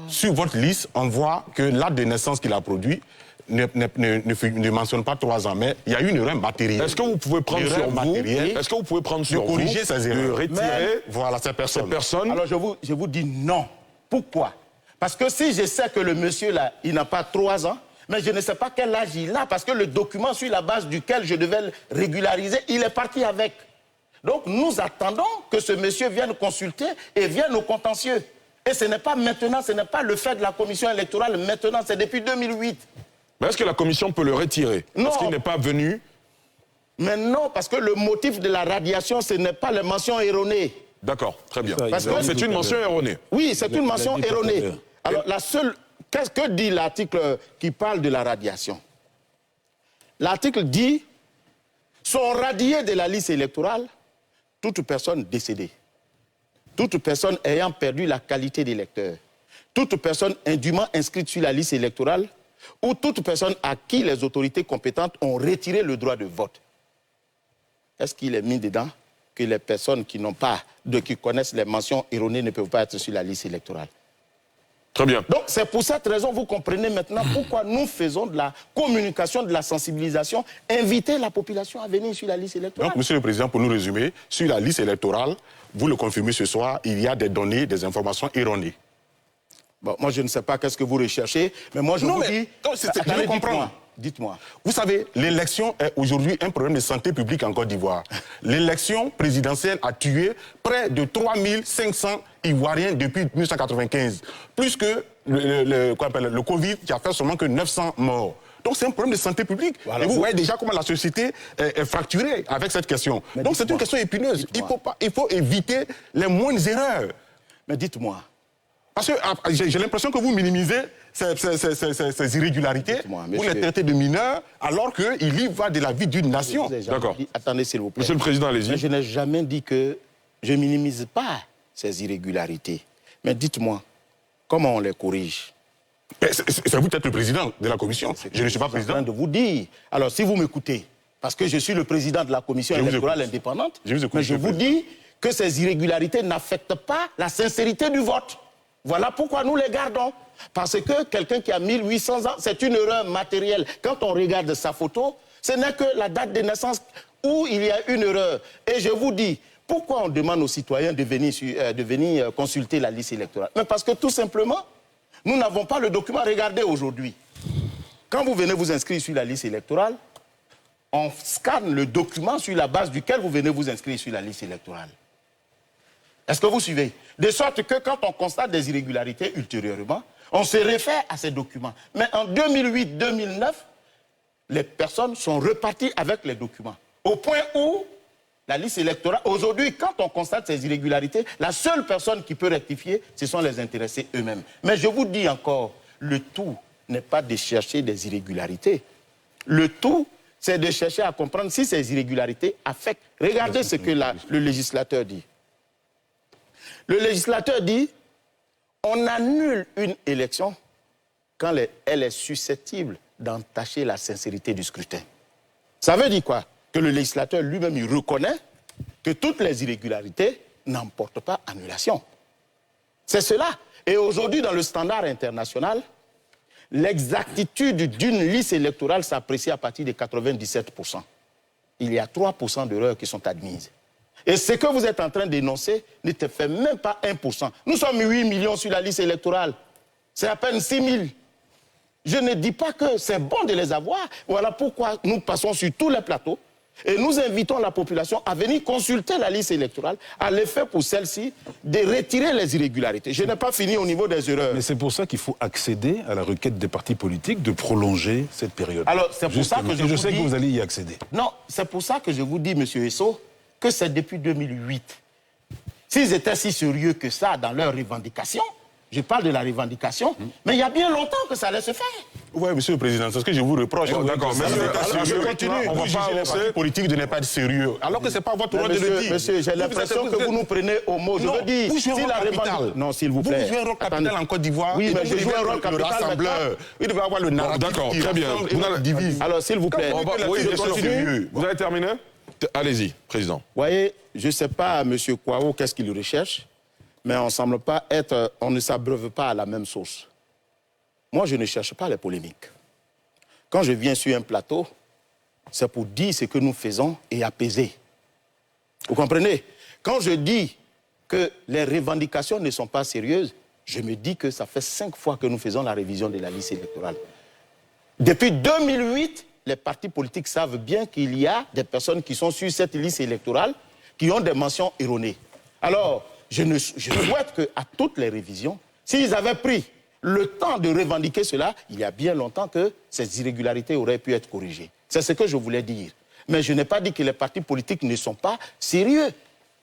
Sur votre liste, on voit que l'acte de naissance qu'il a produit ne mentionne pas 3 ans, mais il y a une erreur matérielle. Est-ce que vous pouvez prendre L'erreur sur vous, matérielle est-ce que vous pouvez prendre de sur vous, corriger ces erreurs. de retirer Voilà, ces cette personnes. personne? Alors je vous dis non. Pourquoi? Parce que si je sais que le monsieur là, il n'a pas 3 ans, mais je ne sais pas quel âge il a, parce que le document sur la base duquel je devais le régulariser, il est parti avec. Donc nous attendons que ce monsieur vienne consulter et vienne au contentieux. Et ce n'est pas maintenant, ce n'est pas le fait de la commission électorale maintenant, c'est depuis 2008. Mais est-ce que la commission peut le retirer? Non. Parce qu'il n'est pas venu. Mais non, parce que le motif de la radiation, ce n'est pas les mentions erronées. D'accord, très bien. Ça, Parce que C'est une mention erronée. Oui, c'est une mention dit tout à erronée. l'heure. Alors, la seule... Qu'est-ce que dit l'article qui parle de la radiation? L'article dit sont radiées de la liste électorale toute personne décédée, toute personne ayant perdu la qualité d'électeur, toute personne indûment inscrite sur la liste électorale ou toute personne à qui les autorités compétentes ont retiré le droit de vote. Est-ce qu'il est mis dedans que les personnes qui connaissent les mentions erronées ne peuvent pas être sur la liste électorale? Très bien. Donc c'est pour cette raison, vous comprenez maintenant pourquoi nous faisons de la communication, de la sensibilisation, inviter la population à venir sur la liste électorale. Donc, Monsieur le Président, pour nous résumer, sur la liste électorale, vous le confirmez ce soir, il y a des données, des informations erronées. Bon, moi je ne sais pas qu'est-ce que vous recherchez, mais moi je vous dis... je comprends. Dites-moi. Vous savez, l'élection est aujourd'hui un problème de santé publique en Côte d'Ivoire. L'élection présidentielle a tué près de 3500 Ivoiriens depuis 1995. Plus que le Covid qui a fait seulement que 900 morts. Donc c'est un problème de santé publique. Voilà, et vous voyez déjà comment la société est fracturée avec cette question. Mais donc c'est une question épineuse. Il faut éviter les moindres erreurs. Mais dites-moi. Parce que j'ai l'impression que vous minimisez ces irrégularités, vous les traitez de mineurs, alors qu'il y va de la vie d'une nation. D'accord. Attendez, s'il vous plaît. Monsieur le Président, allez-y. Je n'ai jamais dit que je ne minimise pas ces irrégularités. Mais dites-moi, comment on les corrige? C'est vous peut-être le président de la commission. Je ne suis pas président. Je suis en train de vous dire. Alors, si vous m'écoutez, parce que je suis le président de la commission électorale indépendante, mais je vous dis que ces irrégularités n'affectent pas la sincérité du vote. Voilà pourquoi nous les gardons. Parce que quelqu'un qui a 1800 ans, c'est une erreur matérielle. Quand on regarde sa photo, ce n'est que la date de naissance où il y a une erreur. Et je vous dis, pourquoi on demande aux citoyens de venir consulter la liste électorale? Mais parce que tout simplement, nous n'avons pas le document. Regardez aujourd'hui. Quand vous venez vous inscrire sur la liste électorale, on scanne le document sur la base duquel vous venez vous inscrire sur la liste électorale. Est-ce que vous suivez? De sorte que quand on constate des irrégularités ultérieurement, on se réfère à ces documents. Mais en 2008-2009, les personnes sont reparties avec les documents. Au point où la liste électorale, aujourd'hui, quand on constate ces irrégularités, la seule personne qui peut rectifier, ce sont les intéressés eux-mêmes. Mais je vous dis encore, le tout n'est pas de chercher des irrégularités. Le tout, c'est de chercher à comprendre si ces irrégularités affectent. Regardez ce que le législateur dit. Le législateur dit, on annule une élection quand elle est susceptible d'entacher la sincérité du scrutin. Ça veut dire quoi? Que le législateur lui-même, il reconnaît que toutes les irrégularités n'emportent pas annulation. C'est cela. Et aujourd'hui, dans le standard international, l'exactitude d'une liste électorale s'apprécie à partir de 97%. Il y a 3% d'erreurs qui sont admises. Et ce que vous êtes en train d'énoncer ne te fait même pas 1%. Nous sommes 8 millions sur la liste électorale. C'est à peine 6 000. Je ne dis pas que c'est bon de les avoir. Voilà pourquoi nous passons sur tous les plateaux et nous invitons la population à venir consulter la liste électorale, à l'effet pour celle-ci de retirer les irrégularités. Je n'ai pas fini au niveau des erreurs. Mais c'est pour ça qu'il faut accéder à la requête des partis politiques de prolonger cette période. Alors, c'est pour ça que je sais que vous allez y accéder. Non, c'est pour ça que je vous dis, M. Esso, que c'est depuis 2008. S'ils étaient si sérieux que ça dans leurs revendications, je parle de la revendication, mais il y a bien longtemps que ça allait se faire. Oui, Monsieur le Président, c'est ce que je vous reproche. D'accord, mais je continue. On va pas avancer. Politique de ne pas être sérieux. Alors que ce n'est pas votre rôle de le dire. Monsieur, j'ai l'impression que vous nous prenez au mot. Je veux dire, si la revendication... Non, s'il vous plaît. Vous jouez un rôle capital en Côte d'Ivoire. Oui, mais je joue un rôle capital. Rassembleur. Il devait avoir le narratif. D'accord, très bien. Alors, s'il vous plaît. Vous avez terminé? Allez-y, Président. Vous voyez, je ne sais pas, M. Kouao, qu'est-ce qu'il recherche, mais on ne s'abreuve pas à la même sauce. Moi, je ne cherche pas les polémiques. Quand je viens sur un plateau, c'est pour dire ce que nous faisons et apaiser. Vous comprenez? Quand je dis que les revendications ne sont pas sérieuses, je me dis que ça fait 5 fois que nous faisons la révision de la liste électorale. Depuis 2008, les partis politiques savent bien qu'il y a des personnes qui sont sur cette liste électorale qui ont des mentions erronées. Alors, je souhaite qu'à toutes les révisions, s'ils avaient pris le temps de revendiquer cela, il y a bien longtemps que ces irrégularités auraient pu être corrigées. C'est ce que je voulais dire. Mais je n'ai pas dit que les partis politiques ne sont pas sérieux.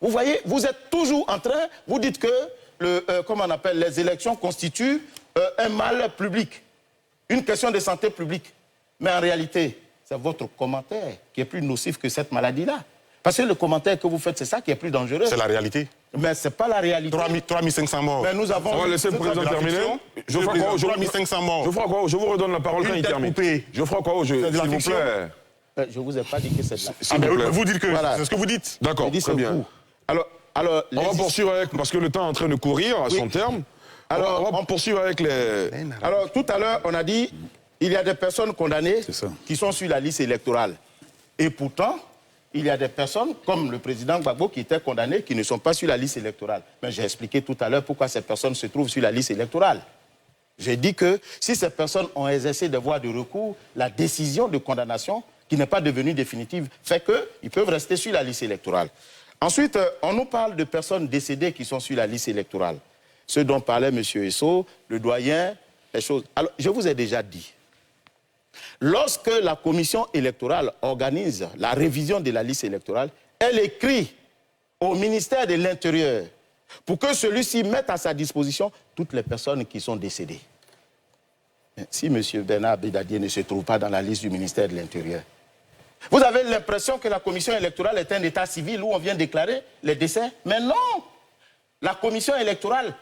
Vous voyez, vous êtes toujours en train, vous dites que les élections constituent un mal public, une question de santé publique. Mais en réalité, c'est votre commentaire qui est plus nocif que cette maladie-là. Parce que le commentaire que vous faites, c'est ça qui est plus dangereux. C'est la réalité. Mais ce n'est pas la réalité. 3500 morts. Mais nous avons... On va laisser le président terminer. Je ferai quoi 3500 morts. Je ferai quoi? Je vous redonne la parole quand il termine. Je ferai quoi? S'il vous plaît. Je ne vous ai pas dit que c'est de la... Vous dites que c'est ce que vous dites. D'accord, très bien. Alors, on va poursuivre avec... Parce que le temps est en train de courir à son terme. Alors, on va poursuivre avec les... Alors, tout à l'heure, on a dit il y a des personnes condamnées qui sont sur la liste électorale. Et pourtant, il y a des personnes, comme le président Gbagbo, qui étaient condamnées, qui ne sont pas sur la liste électorale. Mais j'ai expliqué tout à l'heure pourquoi ces personnes se trouvent sur la liste électorale. J'ai dit que si ces personnes ont exercé des voies de recours, la décision de condamnation, qui n'est pas devenue définitive, fait qu'ils peuvent rester sur la liste électorale. Ensuite, on nous parle de personnes décédées qui sont sur la liste électorale. Ce dont parlait M. Esso, le doyen, les choses. Alors, je vous ai déjà dit, lorsque la commission électorale organise la révision de la liste électorale, elle écrit au ministère de l'Intérieur pour que celui-ci mette à sa disposition toutes les personnes qui sont décédées. Si M. Bernard Bédadier ne se trouve pas dans la liste du ministère de l'Intérieur, vous avez l'impression que la commission électorale est un état civil où on vient déclarer les décès? Mais non! La commission électorale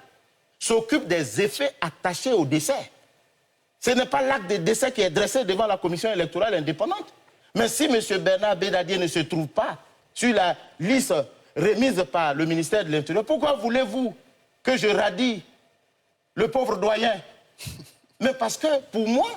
s'occupe des effets attachés au décès. Ce n'est pas l'acte de décès qui est dressé devant la commission électorale indépendante. Mais si M. Bernard Bédadier ne se trouve pas sur la liste remise par le ministère de l'Intérieur, pourquoi voulez-vous que je radie le pauvre doyen? Mais parce que, pour moi,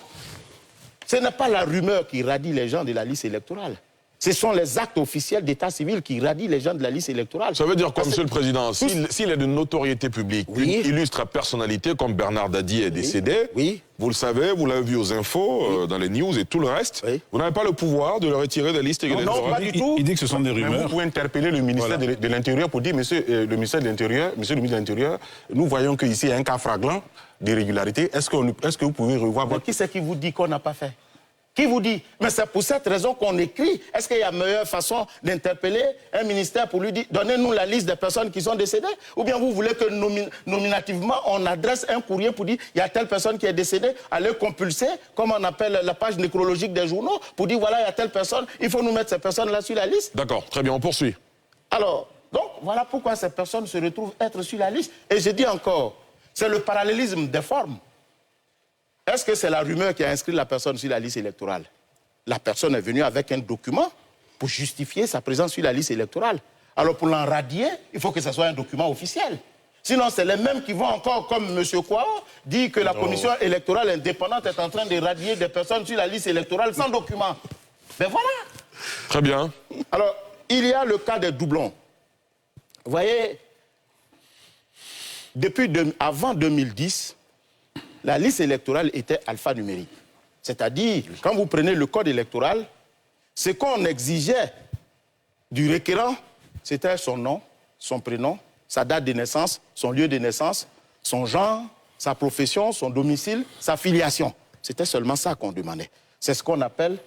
ce n'est pas la rumeur qui radie les gens de la liste électorale. Ce sont les actes officiels d'état civil qui radient les gens de la liste électorale. Ça veut dire quoi, Monsieur le Président? S'il est de notoriété publique, une illustre personnalité comme Bernard Dadier est décédé, vous le savez, vous l'avez vu aux infos, dans les news et tout le reste, vous n'avez pas le pouvoir de le retirer de la liste électorale. Non, pas du tout. Il dit que ce sont des rumeurs. Mais vous pouvez interpeller le ministère de l'Intérieur pour dire, monsieur le ministre de l'Intérieur, nous voyons qu'ici il y a un cas flagrant d'irrégularité. Est-ce que vous pouvez revoir votre... Qui c'est qui vous dit qu'on n'a pas fait? Qui vous dit? Mais c'est pour cette raison qu'on écrit. Est-ce qu'il y a meilleure façon d'interpeller un ministère pour lui dire donnez-nous la liste des personnes qui sont décédées? Ou bien vous voulez que nominativement on adresse un courrier pour dire il y a telle personne qui est décédée, allez compulser, comme on appelle la page nécrologique des journaux, pour dire voilà, il y a telle personne, il faut nous mettre ces personnes-là sur la liste? D'accord, très bien, on poursuit. Alors, donc voilà pourquoi ces personnes se retrouvent être sur la liste. Et je dis encore, c'est le parallélisme des formes. Est-ce que c'est la rumeur qui a inscrit la personne sur la liste électorale? La personne est venue avec un document pour justifier sa présence sur la liste électorale. Alors pour l'enradier, il faut que ce soit un document officiel. Sinon, c'est les mêmes qui vont encore, comme M. Kwao, dire que la commission électorale indépendante est en train de radier des personnes sur la liste électorale sans document. Ben voilà. Très bien. Alors, il y a le cas des doublons. Vous voyez, avant 2010, la liste électorale était alphanumérique. C'est-à-dire, quand vous prenez le code électoral, ce qu'on exigeait du requérant, c'était son nom, son prénom, sa date de naissance, son lieu de naissance, son genre, sa profession, son domicile, sa filiation. C'était seulement ça qu'on demandait. C'est ce qu'on appelle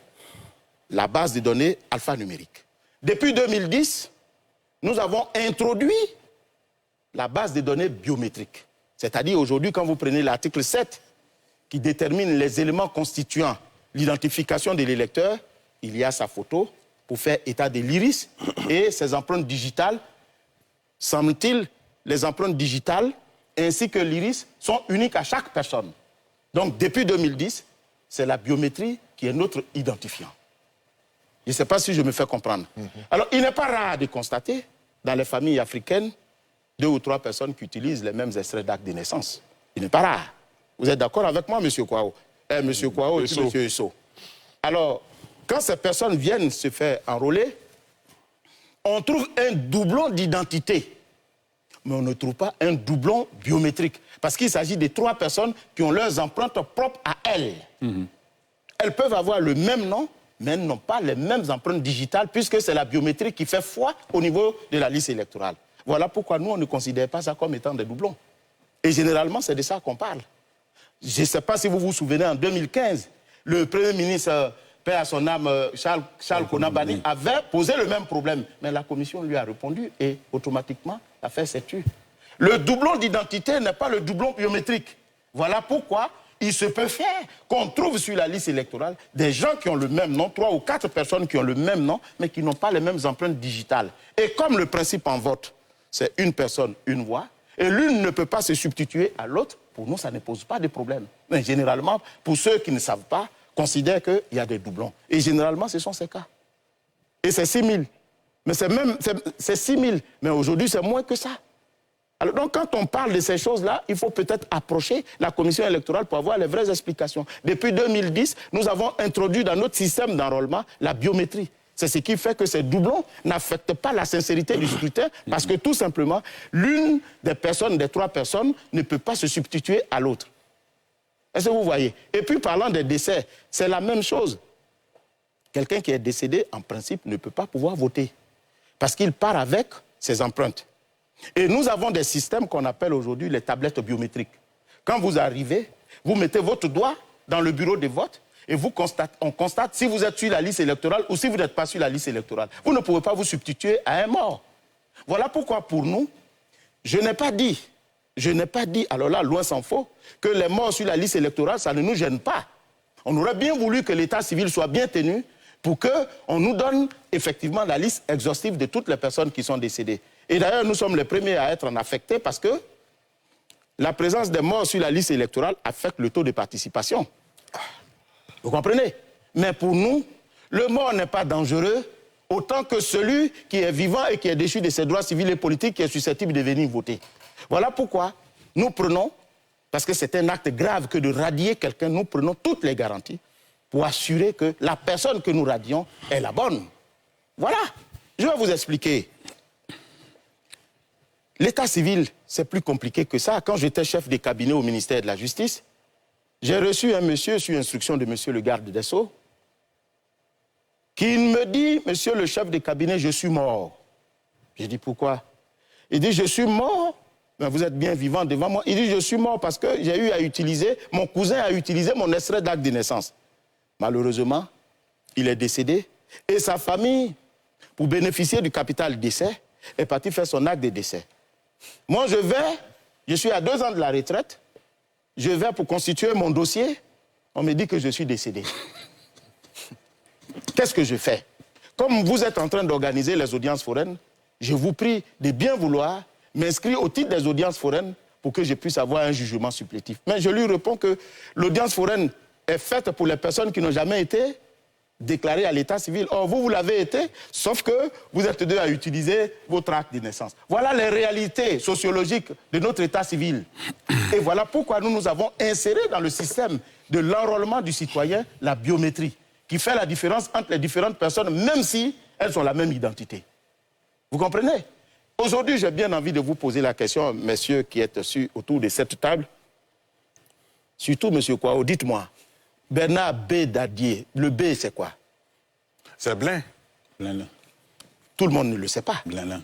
la base de données alphanumérique. Depuis 2010, nous avons introduit la base de données biométrique. C'est-à-dire, aujourd'hui, quand vous prenez l'article 7, qui détermine les éléments constituant l'identification de l'électeur, il y a sa photo pour faire état de l'iris et ses empreintes digitales. Semble-t-il, les empreintes digitales ainsi que l'iris sont uniques à chaque personne. Donc, depuis 2010, c'est la biométrie qui est notre identifiant. Je ne sais pas si je me fais comprendre. Alors, il n'est pas rare de constater, dans les familles africaines, 2 ou 3 personnes qui utilisent les mêmes extraits d'acte de naissance. Il n'est pas rare. Vous êtes d'accord avec moi, M. Kwao? M. Kwao et M. Esso. Alors, quand ces personnes viennent se faire enrôler, on trouve un doublon d'identité. Mais on ne trouve pas un doublon biométrique. Parce qu'il s'agit de 3 personnes qui ont leurs empreintes propres à elles. Elles peuvent avoir le même nom, mais elles n'ont pas les mêmes empreintes digitales, puisque c'est la biométrie qui fait foi au niveau de la liste électorale. Voilà pourquoi nous, on ne considère pas ça comme étant des doublons. Et généralement, c'est de ça qu'on parle. Je ne sais pas si vous vous souvenez, en 2015, le Premier ministre, paix à son âme, Charles Konabani, avait posé le même problème. Mais la commission lui a répondu et automatiquement, l'affaire s'est tue. Le doublon d'identité n'est pas le doublon biométrique. Voilà pourquoi il se peut faire qu'on trouve sur la liste électorale des gens qui ont le même nom, 3 ou 4 personnes qui ont le même nom, mais qui n'ont pas les mêmes empreintes digitales. Et comme le principe en vote, c'est une personne, une voix, et l'une ne peut pas se substituer à l'autre. Pour nous, ça ne pose pas de problème. Mais généralement, pour ceux qui ne savent pas, considèrent qu'il y a des doublons. Et généralement, ce sont ces cas. Et c'est 6 000. Mais c'est 6 000. Mais aujourd'hui, c'est moins que ça. Alors donc, quand on parle de ces choses-là, il faut peut-être approcher la commission électorale pour avoir les vraies explications. Depuis 2010, nous avons introduit dans notre système d'enrôlement la biométrie. C'est ce qui fait que ces doublons n'affectent pas la sincérité du scrutin parce que tout simplement, l'une des personnes, des 3 personnes, ne peut pas se substituer à l'autre. Est-ce que vous voyez? Et puis, parlant des décès, c'est la même chose. Quelqu'un qui est décédé, en principe, ne peut pas pouvoir voter parce qu'il part avec ses empreintes. Et nous avons des systèmes qu'on appelle aujourd'hui les tablettes biométriques. Quand vous arrivez, vous mettez votre doigt dans le bureau de vote et on constate si vous êtes sur la liste électorale ou si vous n'êtes pas sur la liste électorale. Vous ne pouvez pas vous substituer à un mort. Voilà pourquoi pour nous, je n'ai pas dit, alors là, loin s'en faut, que les morts sur la liste électorale, ça ne nous gêne pas. On aurait bien voulu que l'état civil soit bien tenu pour qu'on nous donne effectivement la liste exhaustive de toutes les personnes qui sont décédées. Et d'ailleurs, nous sommes les premiers à être en affectés parce que la présence des morts sur la liste électorale affecte le taux de participation. Vous comprenez? Mais pour nous, le mort n'est pas dangereux autant que celui qui est vivant et qui est déchu de ses droits civils et politiques qui est susceptible de venir voter. Voilà pourquoi nous prenons, parce que c'est un acte grave que de radier quelqu'un, nous prenons toutes les garanties pour assurer que la personne que nous radions est la bonne. Voilà. Je vais vous expliquer. L'état civil, c'est plus compliqué que ça. Quand j'étais chef de cabinet au ministère de la Justice, j'ai reçu un monsieur, sur instruction de monsieur le garde des Sceaux, qui me dit, monsieur le chef de cabinet, je suis mort. J'ai dit, pourquoi? Il dit, je suis mort. Ben, vous êtes bien vivant devant moi. Il dit, je suis mort parce que j'ai eu à utiliser, mon cousin a utilisé mon extrait d'acte de naissance. Malheureusement, il est décédé et sa famille, pour bénéficier du capital décès, est partie faire son acte de décès. Moi, je suis à 2 ans de la retraite, je vais pour constituer mon dossier, on me dit que je suis décédé. Qu'est-ce que je fais? Comme vous êtes en train d'organiser les audiences foraines, je vous prie de bien vouloir m'inscrire au titre des audiences foraines pour que je puisse avoir un jugement supplétif. Mais je lui réponds que l'audience foraine est faite pour les personnes qui n'ont jamais été déclarées à l'état civil. Or, vous l'avez été, sauf que vous êtes 2 à utiliser votre acte de naissance. Voilà les réalités sociologiques de notre état civil. Et voilà pourquoi nous avons inséré dans le système de l'enrôlement du citoyen la biométrie, qui fait la différence entre les différentes personnes, même si elles ont la même identité. Vous comprenez? Aujourd'hui, j'ai bien envie de vous poser la question, messieurs qui êtes autour de cette table. Surtout, monsieur Kouao, dites-moi, Bernard B. Dadier, le B, c'est quoi? C'est Blin. Blin. Tout le monde ne le sait pas. Blin.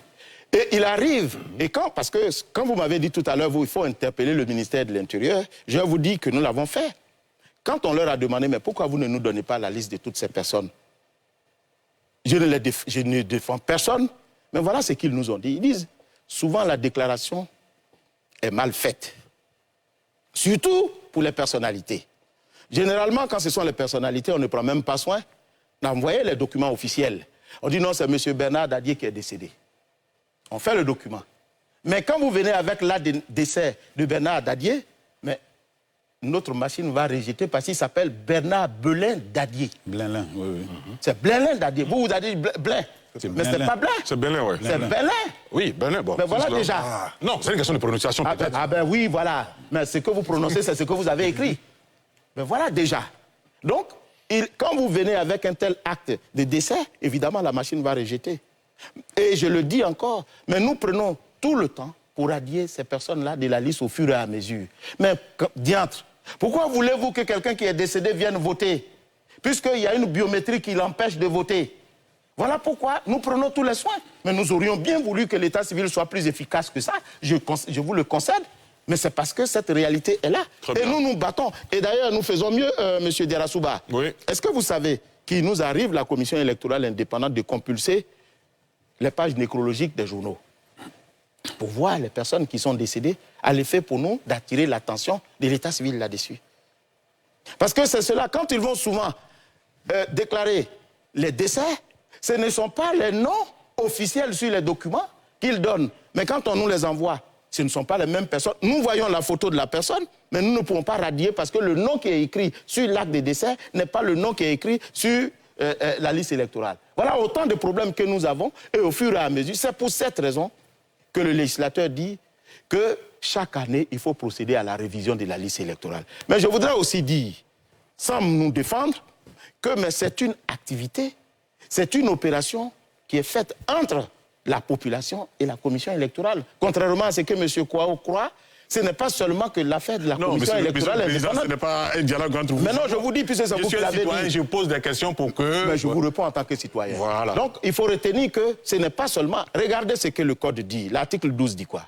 Et il arrive, et parce que quand vous m'avez dit tout à l'heure, il faut interpeller le ministère de l'Intérieur, je vous dis que nous l'avons fait. Quand on leur a demandé, mais pourquoi vous ne nous donnez pas la liste de toutes ces personnes? Je ne défends personne, mais voilà ce qu'ils nous ont dit. Ils disent, souvent la déclaration est mal faite. Surtout pour les personnalités. Généralement, quand ce sont les personnalités, on ne prend même pas soin d'envoyer les documents officiels. On dit non, c'est M. Bernard Dadier qui est décédé. On fait le document. Mais quand vous venez avec l'acte de décès de Bernard Dadier, mais notre machine va rejeter parce qu'il s'appelle Bernard Belin Dadier. Blin, oui. C'est Blin Dadier. Vous avez dit Blin. Mais ce n'est pas Blin. C'est Belin, oui. C'est Belin. Oui, Belin, bon. Mais voilà déjà. Ah. Non, c'est une question de prononciation peut-être. Ah ben oui, voilà. Mais ce que vous prononcez, c'est ce que vous avez écrit. Mais voilà déjà. Donc, quand vous venez avec un tel acte de décès, évidemment, la machine va rejeter. Et je le dis encore, mais nous prenons tout le temps pour radier ces personnes-là de la liste au fur et à mesure. Mais, diantre, pourquoi voulez-vous que quelqu'un qui est décédé vienne voter? Puisqu'il y a une biométrie qui l'empêche de voter. Voilà pourquoi nous prenons tous les soins. Mais nous aurions bien voulu que l'état civil soit plus efficace que ça. Je vous le concède. Mais c'est parce que cette réalité est là. Et nous nous battons. Et d'ailleurs, nous faisons mieux, M. Derasouba. Oui. Est-ce que vous savez qu'il nous arrive, la commission électorale indépendante, de compulser les pages nécrologiques des journaux pour voir les personnes qui sont décédées, à l'effet pour nous d'attirer l'attention de l'état civil là-dessus. Parce que c'est cela, quand ils vont souvent déclarer les décès, ce ne sont pas les noms officiels sur les documents, qu'ils donnent. Mais quand on nous les envoie, ce ne sont pas les mêmes personnes. Nous voyons la photo de la personne, mais nous ne pouvons pas radier parce que le nom qui est écrit sur l'acte de décès n'est pas le nom qui est écrit sur la liste électorale. Voilà autant de problèmes que nous avons et au fur et à mesure, c'est pour cette raison que le législateur dit que chaque année, il faut procéder à la révision de la liste électorale. Mais je voudrais aussi dire, sans nous défendre, que c'est une activité, c'est une opération qui est faite entre la population et la commission électorale. Contrairement à ce que M. Kouao croit, ce n'est pas seulement que l'affaire de la commission électorale indépendante. Ce n'est pas un dialogue entre vous. Mais non, je vous dis, puisque c'est vous qui l'avez dit. Je pose des questions pour que... Mais je vous réponds en tant que citoyen. Voilà. Donc, il faut retenir que ce n'est pas seulement... Regardez ce que le Code dit. L'article 12 dit quoi?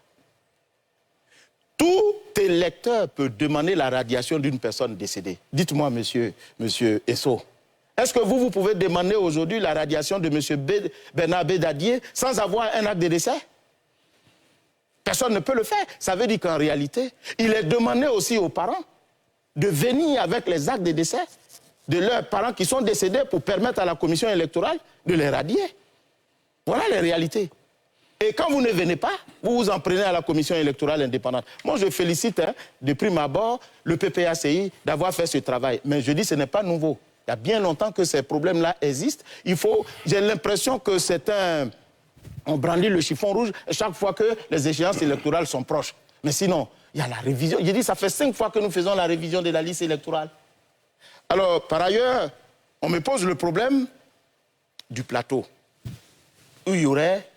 Tout électeur peut demander la radiation d'une personne décédée. Dites-moi, monsieur Esso, est-ce que vous pouvez demander aujourd'hui la radiation de M. Bernard Bédadier sans avoir un acte de décès? Personne ne peut le faire. Ça veut dire qu'en réalité, il est demandé aussi aux parents de venir avec les actes de décès de leurs parents qui sont décédés pour permettre à la commission électorale de les radier. Voilà les réalités. Et quand vous ne venez pas, vous vous en prenez à la commission électorale indépendante. Moi, je félicite de prime abord le PPACI d'avoir fait ce travail. Mais je dis que ce n'est pas nouveau. Il y a bien longtemps que ces problèmes-là existent. J'ai l'impression que on brandit le chiffon rouge chaque fois que les échéances électorales sont proches. Mais sinon, il y a la révision. J'ai dit, ça fait 5 fois que nous faisons la révision de la liste électorale. Alors, par ailleurs, on me pose le problème du plateau, où il y aurait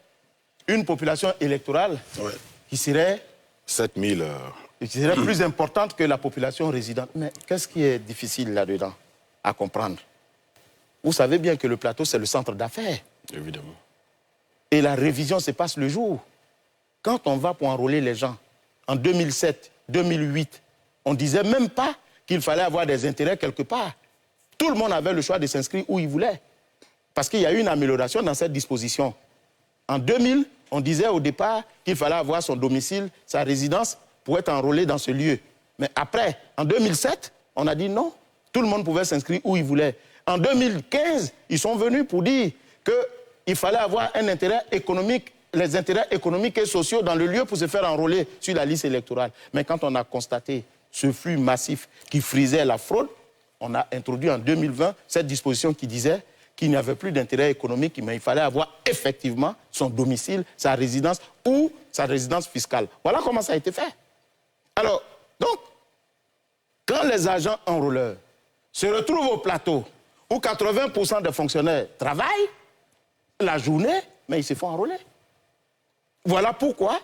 une population électorale qui serait 7000 qui serait plus importante que la population résidente. Mais qu'est-ce qui est difficile là-dedans à comprendre? Vous savez bien que le plateau, c'est le centre d'affaires. Évidemment. Et la révision se passe le jour. Quand on va pour enrôler les gens, en 2007, 2008, on ne disait même pas qu'il fallait avoir des intérêts quelque part. Tout le monde avait le choix de s'inscrire où il voulait. Parce qu'il y a eu une amélioration dans cette disposition. En 2000, on disait au départ qu'il fallait avoir son domicile, sa résidence, pour être enrôlé dans ce lieu. Mais après, en 2007, on a dit non. Tout le monde pouvait s'inscrire où il voulait. En 2015, ils sont venus pour dire qu'il fallait avoir un intérêt économique, les intérêts économiques et sociaux dans le lieu pour se faire enrôler sur la liste électorale. Mais quand on a constaté ce flux massif qui frisait la fraude, on a introduit en 2020 cette disposition qui disait qu'il n'y avait plus d'intérêt économique, mais il fallait avoir effectivement son domicile, sa résidence ou sa résidence fiscale. Voilà comment ça a été fait. Alors, donc, quand les agents enrôleurs se retrouvent au plateau où 80% des fonctionnaires travaillent la journée, mais ils se font enrôler. Voilà pourquoi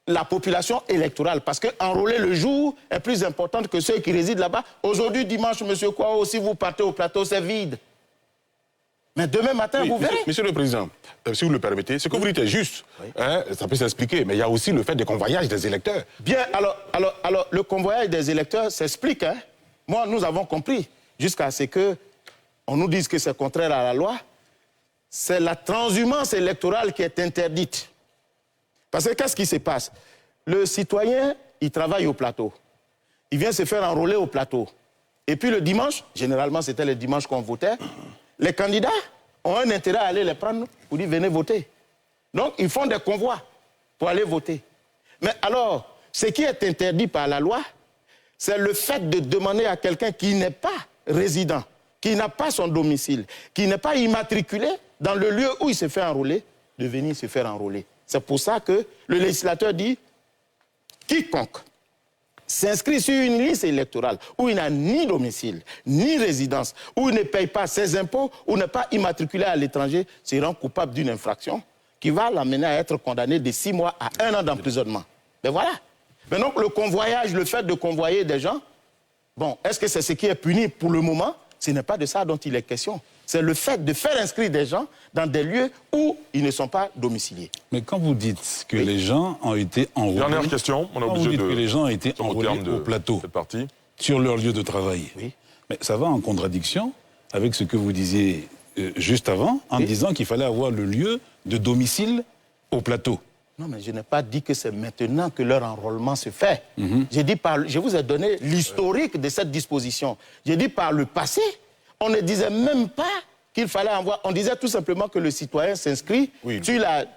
la population électorale, parce qu'enrôler le jour est plus importante que ceux qui résident là-bas. Aujourd'hui, dimanche, M. Kouao, si vous partez au plateau, c'est vide. Mais demain matin, vous verrez. Monsieur le Président, si vous le permettez, ce que vous dites est juste. Oui. Hein, ça peut s'expliquer, mais il y a aussi le fait des convoyages des électeurs. Bien, alors le convoyage des électeurs s'explique. Hein. Moi, nous avons compris, jusqu'à ce qu'on nous dise que c'est contraire à la loi. C'est la transhumance électorale qui est interdite. Parce que qu'est-ce qui se passe? Le citoyen, il travaille au plateau. Il vient se faire enrôler au plateau. Et puis le dimanche, généralement c'était le dimanche qu'on votait, les candidats ont un intérêt à aller les prendre pour dire venez voter. Donc ils font des convois pour aller voter. Mais alors, ce qui est interdit par la loi, c'est le fait de demander à quelqu'un qui n'est pas résident, qui n'a pas son domicile, qui n'est pas immatriculé dans le lieu où il se fait enrôler, de venir se faire enrôler. C'est pour ça que le législateur dit quiconque s'inscrit sur une liste électorale où il n'a ni domicile, ni résidence, où il ne paye pas ses impôts, ou n'est pas immatriculé à l'étranger, sera coupable d'une infraction qui va l'amener à être condamné de 6 mois à 1 an d'emprisonnement. Mais voilà. Mais donc le convoyage, le fait de convoyer des gens, bon, est-ce que c'est ce qui est puni pour le moment? Ce n'est pas de ça dont il est question. C'est le fait de faire inscrire des gens dans des lieux où ils ne sont pas domiciliés. Mais quand vous dites que les gens ont été enrôlés... Dernière question, on a obligé de... que les gens ont été enrôlés au plateau, sur leur lieu de travail, mais ça va en contradiction avec ce que vous disiez juste avant, en disant qu'il fallait avoir le lieu de domicile au plateau. Non, mais je n'ai pas dit que c'est maintenant que leur enrôlement se fait. Je vous ai donné l'historique de cette disposition. J'ai dit par le passé, on ne disait même pas qu'il fallait envoyer. On disait tout simplement que le citoyen s'inscrit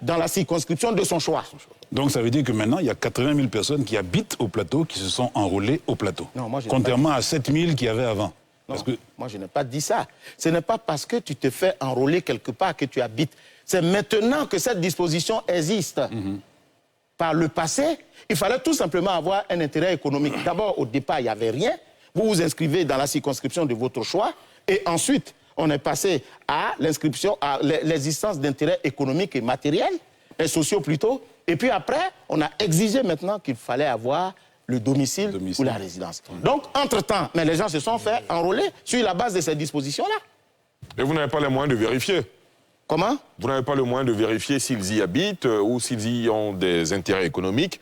dans la circonscription de son choix. Donc ça veut dire que maintenant, il y a 80 000 personnes qui habitent au plateau, qui se sont enrôlées au plateau. Non, moi, contrairement à 7 000 qu'il y avait avant. Non, moi, je n'ai pas dit ça. Ce n'est pas parce que tu te fais enrôler quelque part que tu habites. C'est maintenant que cette disposition existe. Par le passé, il fallait tout simplement avoir un intérêt économique. D'abord, au départ, il n'y avait rien. Vous vous inscrivez dans la circonscription de votre choix. Et ensuite, on est passé à l'inscription, à l'existence d'intérêts économiques et matériels, et sociaux plutôt. Et puis après, on a exigé maintenant qu'il fallait avoir le domicile ou la résidence. Donc, entre-temps, mais les gens se sont fait enrôler sur la base de ces dispositions-là. Et vous n'avez pas les moyens de vérifier? Comment? Vous n'avez pas le moyen de vérifier s'ils y habitent ou s'ils y ont des intérêts économiques?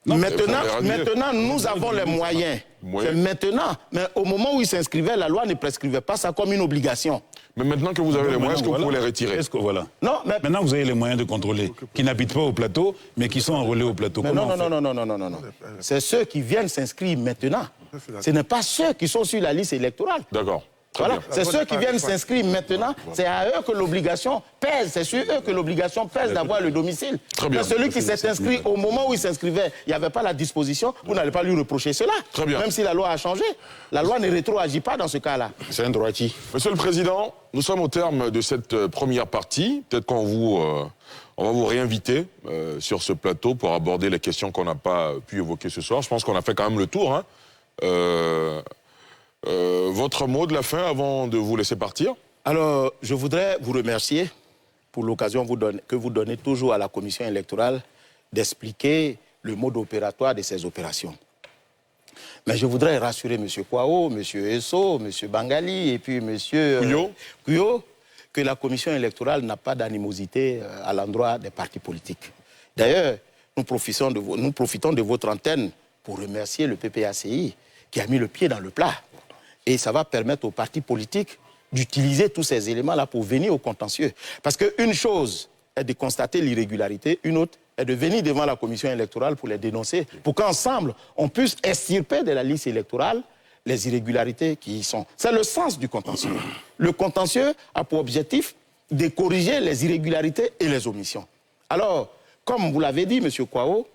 Non, maintenant, nous avons les moyens. C'est maintenant. Mais au moment où ils s'inscrivaient, la loi ne prescrivait pas ça comme une obligation. Mais maintenant que vous avez les moyens, est-ce que vous pouvez les retirer? Non, mais... Maintenant, vous avez les moyens de contrôler, qui n'habitent pas au plateau, mais qui sont enrôlés au plateau. Non. C'est ceux qui viennent s'inscrire maintenant. Ce n'est pas ceux qui sont sur la liste électorale. D'accord. Voilà, c'est ceux qui viennent s'inscrire maintenant, c'est à eux que l'obligation pèse, c'est sur eux que l'obligation pèse d'avoir le domicile. Mais celui qui s'est inscrit au moment où il s'inscrivait, il n'y avait pas la disposition, vous n'allez pas lui reprocher cela. Même si la loi a changé, la loi ne rétroagit pas dans ce cas-là. C'est un droit acquis. Monsieur le Président, nous sommes au terme de cette première partie. Peut-être qu'on va vous réinviter sur ce plateau pour aborder les questions qu'on n'a pas pu évoquer ce soir. Je pense qu'on a fait quand même le tour. Hein. Votre mot de la fin avant de vous laisser partir? Alors, je voudrais vous remercier pour l'occasion que vous donnez toujours à la Commission électorale d'expliquer le mode opératoire de ces opérations. Mais je voudrais rassurer M. Kwao, M. Esso, M. Bangali et puis M. Kuyo que la Commission électorale n'a pas d'animosité à l'endroit des partis politiques. D'ailleurs, nous profitons de votre antenne pour remercier le PPACI qui a mis le pied dans le plat. Et ça va permettre aux partis politiques d'utiliser tous ces éléments-là pour venir au contentieux. Parce qu'une chose est de constater l'irrégularité, une autre est de venir devant la commission électorale pour les dénoncer, pour qu'ensemble, on puisse extirper de la liste électorale les irrégularités qui y sont. C'est le sens du contentieux. Le contentieux a pour objectif de corriger les irrégularités et les omissions. Alors, comme vous l'avez dit, M. Kwao,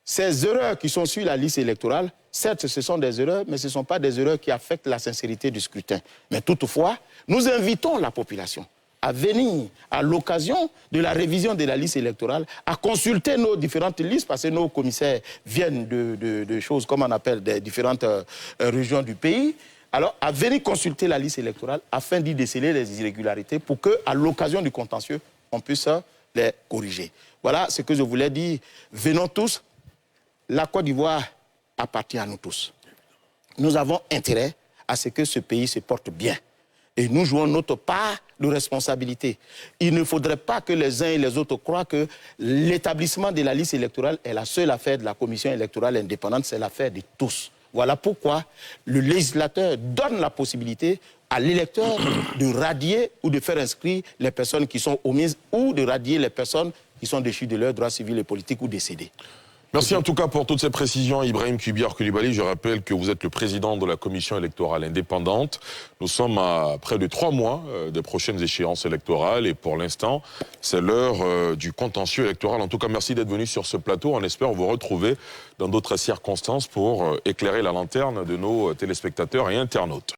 ces erreurs qui sont sur la liste électorale, certes, ce sont des erreurs, mais ce ne sont pas des erreurs qui affectent la sincérité du scrutin. Mais toutefois, nous invitons la population à venir à l'occasion de la révision de la liste électorale, à consulter nos différentes listes, parce que nos commissaires viennent de choses, comme on appelle, des différentes régions du pays. Alors, à venir consulter la liste électorale afin d'y déceler les irrégularités pour qu'à l'occasion du contentieux, on puisse les corriger. Voilà ce que je voulais dire. Venons tous. La Côte d'Ivoire appartient à nous tous. Nous avons intérêt à ce que ce pays se porte bien. Et nous jouons notre part de responsabilité. Il ne faudrait pas que les uns et les autres croient que l'établissement de la liste électorale est la seule affaire de la commission électorale indépendante, c'est l'affaire de tous. Voilà pourquoi le législateur donne la possibilité à l'électeur de radier ou de faire inscrire les personnes qui sont omises ou de radier les personnes qui sont déchues de leurs droits civils et politiques ou décédées. Merci en tout cas pour toutes ces précisions, Ibrahim Kubiar Coulibaly. Je rappelle que vous êtes le président de la commission électorale indépendante. Nous sommes à près de 3 mois des prochaines échéances électorales et pour l'instant, c'est l'heure du contentieux électoral. En tout cas, merci d'être venu sur ce plateau. On espère vous retrouver dans d'autres circonstances pour éclairer la lanterne de nos téléspectateurs et internautes.